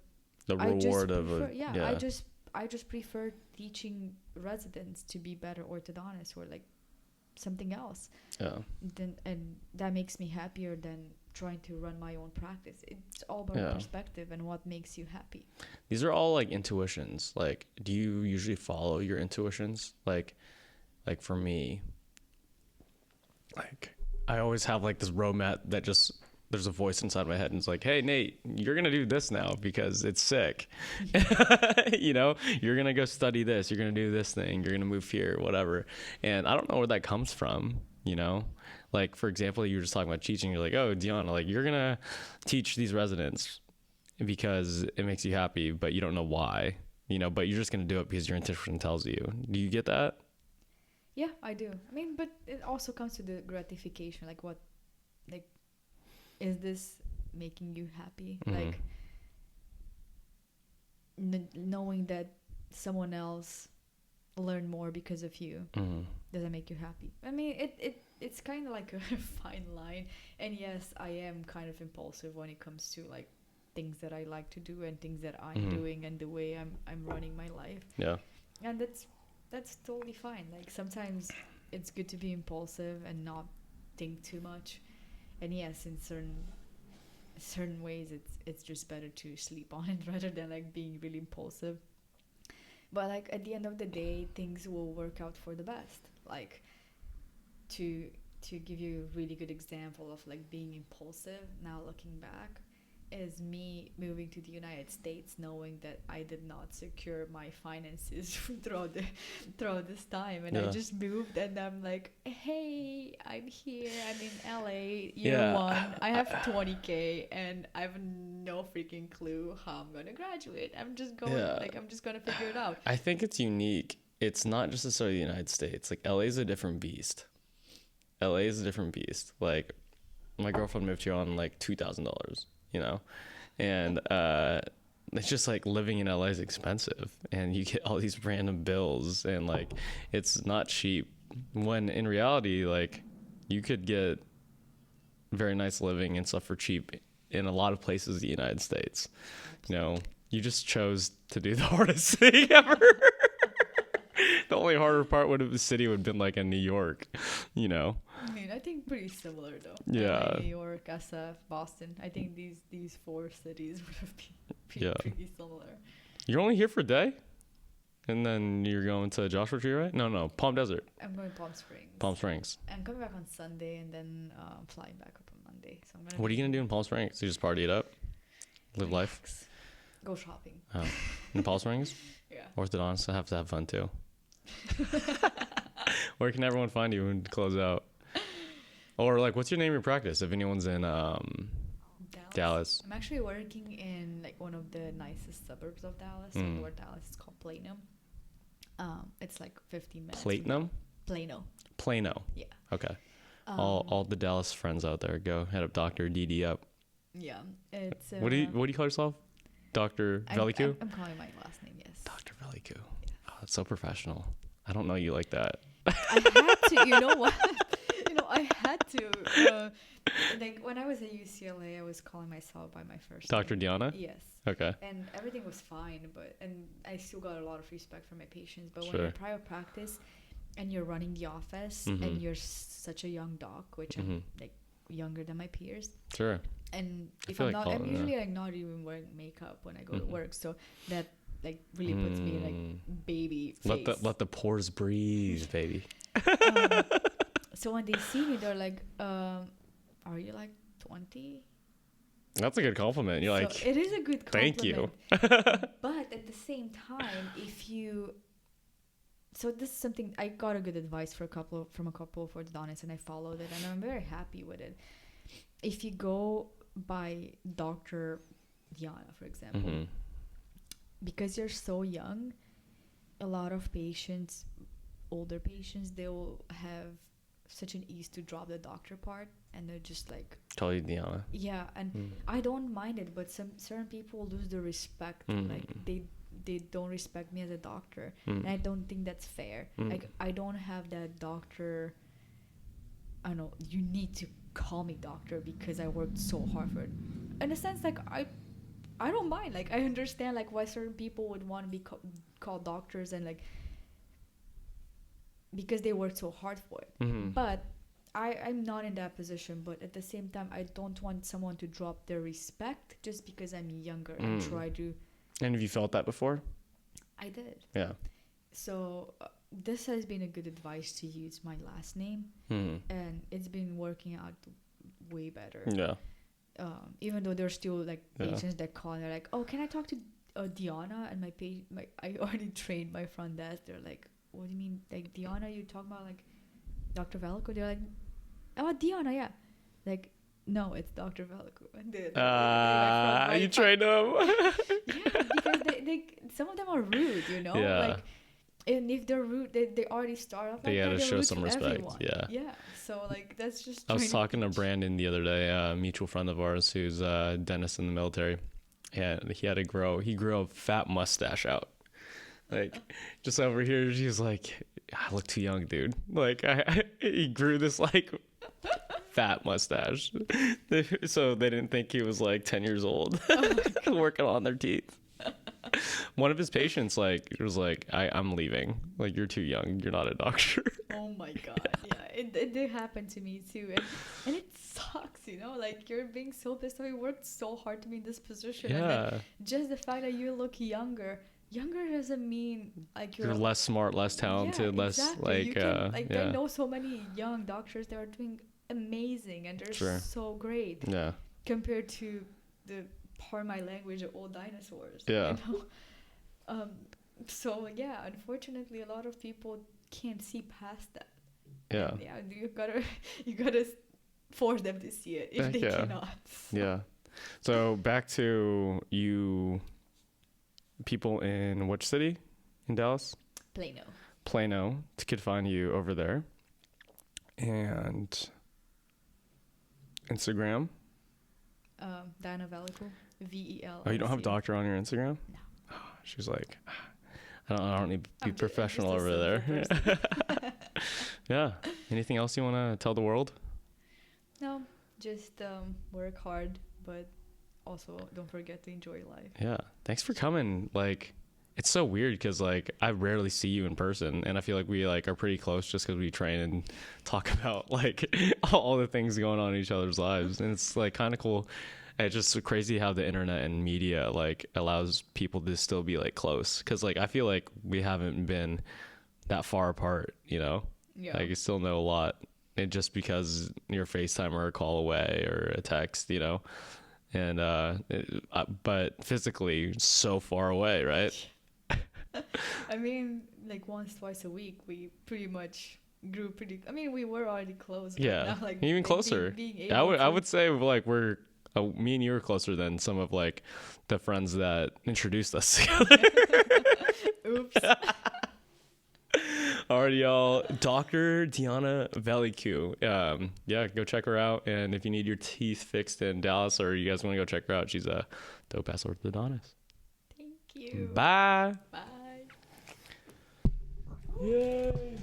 the reward of a I just prefer teaching residents to be better orthodontists or like something else. Yeah. And that makes me happier than trying to run my own practice. It's all about perspective and what makes you happy. These are all like intuitions. Like, do you usually follow your intuitions? Like for me, like I always have like this roadmap that just, there's a voice inside my head and it's like, hey, Nate, you're going to do this now because it's sick. You know, you're going to go study this. You're going to do this thing. You're going to move here, whatever. And I don't know where that comes from, you know? Like, for example, you were just talking about teaching. You're like, oh, Deanna, like you're going to teach these residents because it makes you happy, but you don't know why, you know, but you're just going to do it because your intuition tells you. Do you get that? Yeah, I do. I mean, but it also comes to the gratification. Like what, like, is this making you happy? Like knowing that someone else learned more because of you, does that make you happy? I mean, it's kind of like a fine line. And yes, I am kind of impulsive when it comes to like things that I like to do and things that I'm doing and the way I'm running my life. Yeah. And that's totally fine. Like sometimes it's good to be impulsive and not think too much. And yes, in certain ways, it's just better to sleep on it rather than like being really impulsive. But like at the end of the day, things will work out for the best. Like to give you a really good example of like being impulsive now looking back, is me moving to the United States knowing that I did not secure my finances throughout this time, and I just moved and I'm like, hey, I'm here, I'm in LA, year one, I have $20K and I have no freaking clue how I'm gonna graduate. I'm just going I'm just gonna figure it out. I think it's unique. It's not just necessarily the United States. Like LA is a different beast. Like my girlfriend moved here on like $2,000. You know, and it's just like living in LA is expensive and you get all these random bills and like it's not cheap, when in reality like you could get very nice living and stuff for cheap in a lot of places in the United States. You know, you just chose to do the hardest thing ever. The only harder part would have been like in New York, you know. I mean, I think pretty similar though. Yeah. LA, New York, SF, Boston. I think these four cities would have been pretty similar. You're only here for a day? And then you're going to Joshua Tree, right? No, Palm Desert. I'm going to Palm Springs. I'm coming back on Sunday and then flying back up on Monday. So what are you going to do in Palm Springs? You just party it up? Live life? Go shopping. Oh. In Palm Springs? Yeah. Orthodontists have to have fun too. Where can everyone find you when you close out? Or like, what's your name of your practice if anyone's in Dallas? I'm actually working in like one of the nicest suburbs of Dallas, in North Dallas. It's called Plano. It's like 15 minutes. Plano. Yeah. Okay. All the Dallas friends out there, go head up Dr. DD up. Yeah. It's what do you call yourself? Dr. Velicu? I'm calling my last name, yes. Dr. Velicu. Oh, that's so professional. I don't know you like that. I had to, you know what? I had to. Like when I was at UCLA, I was calling myself by my first Dr. name. Diana? Yes. Okay. And everything was fine, and I still got a lot of respect from my patients. But when Sure. you're in private practice and you're running the office and you're such a young doc, which I'm like younger than my peers. Sure. And if feel I'm like not, I'm calling- usually like not even wearing makeup when I go to work. So that like really puts me in like baby face. Let the pores breathe, baby. So when they see me, they're like, "Are you like 20?" That's a good compliment. You're So like, it is a good thank you. compliment. But at the same time, so this is something I got a good advice from a couple of orthodontists, and I followed it, and I'm very happy with it. If you go by Dr. Diana, for example, because you're so young, a lot of patients, older patients, they will have such an ease to drop the doctor part, and they're just like, Call you Diana. yeah. And I don't mind it, but some certain people lose the respect. Like they don't respect me as a doctor, and I don't think that's fair. Like I don't have that doctor, I don't know, you need to call me doctor because I worked so hard for it. In a sense, like I don't mind. Like I understand like why certain people would want to be called doctors, and like because they worked so hard for it. But I'm not in that position. But at the same time, I don't want someone to drop their respect just because I'm younger and try to. And have you felt that before? I did. Yeah. So this has been a good advice to use my last name, and it's been working out way better. Yeah. Even though there's still like patients that call and they're like, "Oh, can I talk to Diana?" And I already trained my front desk. They're like, "What do you mean, like Diana? You talking about like Dr. Velicu?" They're like, "Oh, Diana, yeah." Like, no, it's Dr. Velicu. And you trained them. Yeah, because they some of them are rude, you know. Yeah. Like, and if they're rude, they already start off. They like gotta that, they're show rude some to respect. everyone. Yeah. Yeah. So like that's just. I was talking to Brandon the other day, a mutual friend of ours who's a dentist in the military, and he grew a fat mustache out. Like just over here, she's like, I look too young, dude. Like he grew this like fat mustache, so they didn't think he was like 10 years old, working on their teeth. One of his patients was like, I'm leaving. Like, you're too young. You're not a doctor. Oh my god, yeah, it did happen to me too, and it sucks, you know. Like you're being so pissed off. You worked so hard to be in this position, and then just the fact that you look younger doesn't mean like you're less smart, less talented, less like I know so many young doctors that are doing amazing and they're so great compared to the part of my language of old dinosaurs. You know? So yeah, unfortunately a lot of people can't see past that. Yeah. And, you gotta force them to see it if they cannot. So. Yeah. So back to you. People in which city in Dallas? Plano could find you over there. And Instagram? Diana Velicu, VEL. Oh, you don't have doctor on your Instagram? No. Oh, she's like, I don't need to be professional over there. Yeah. Anything else you want to tell the world? No, just work hard, but also don't forget to enjoy life. Yeah. Thanks for coming. Like, it's so weird because like I rarely see you in person, and I feel like we like are pretty close just because we train and talk about like all the things going on in each other's lives, and it's like kind of cool. It's just so crazy how the internet and media like allows people to still be like close, because like I feel like we haven't been that far apart, you know. Like you still know a lot, and just because you're FaceTime or a call away or a text, you know. And but physically so far away, right? I mean, like twice a week we pretty much grew I mean, we were already close, but now, like even closer. being I would say like we're me and you are closer than some of like the friends that introduced us together. Oops. Alright, y'all. Dr. Diana Velicu. Go check her out. And if you need your teeth fixed in Dallas, or you guys want to go check her out, she's a dope ass orthodontist. you. Bye. Bye. Yay.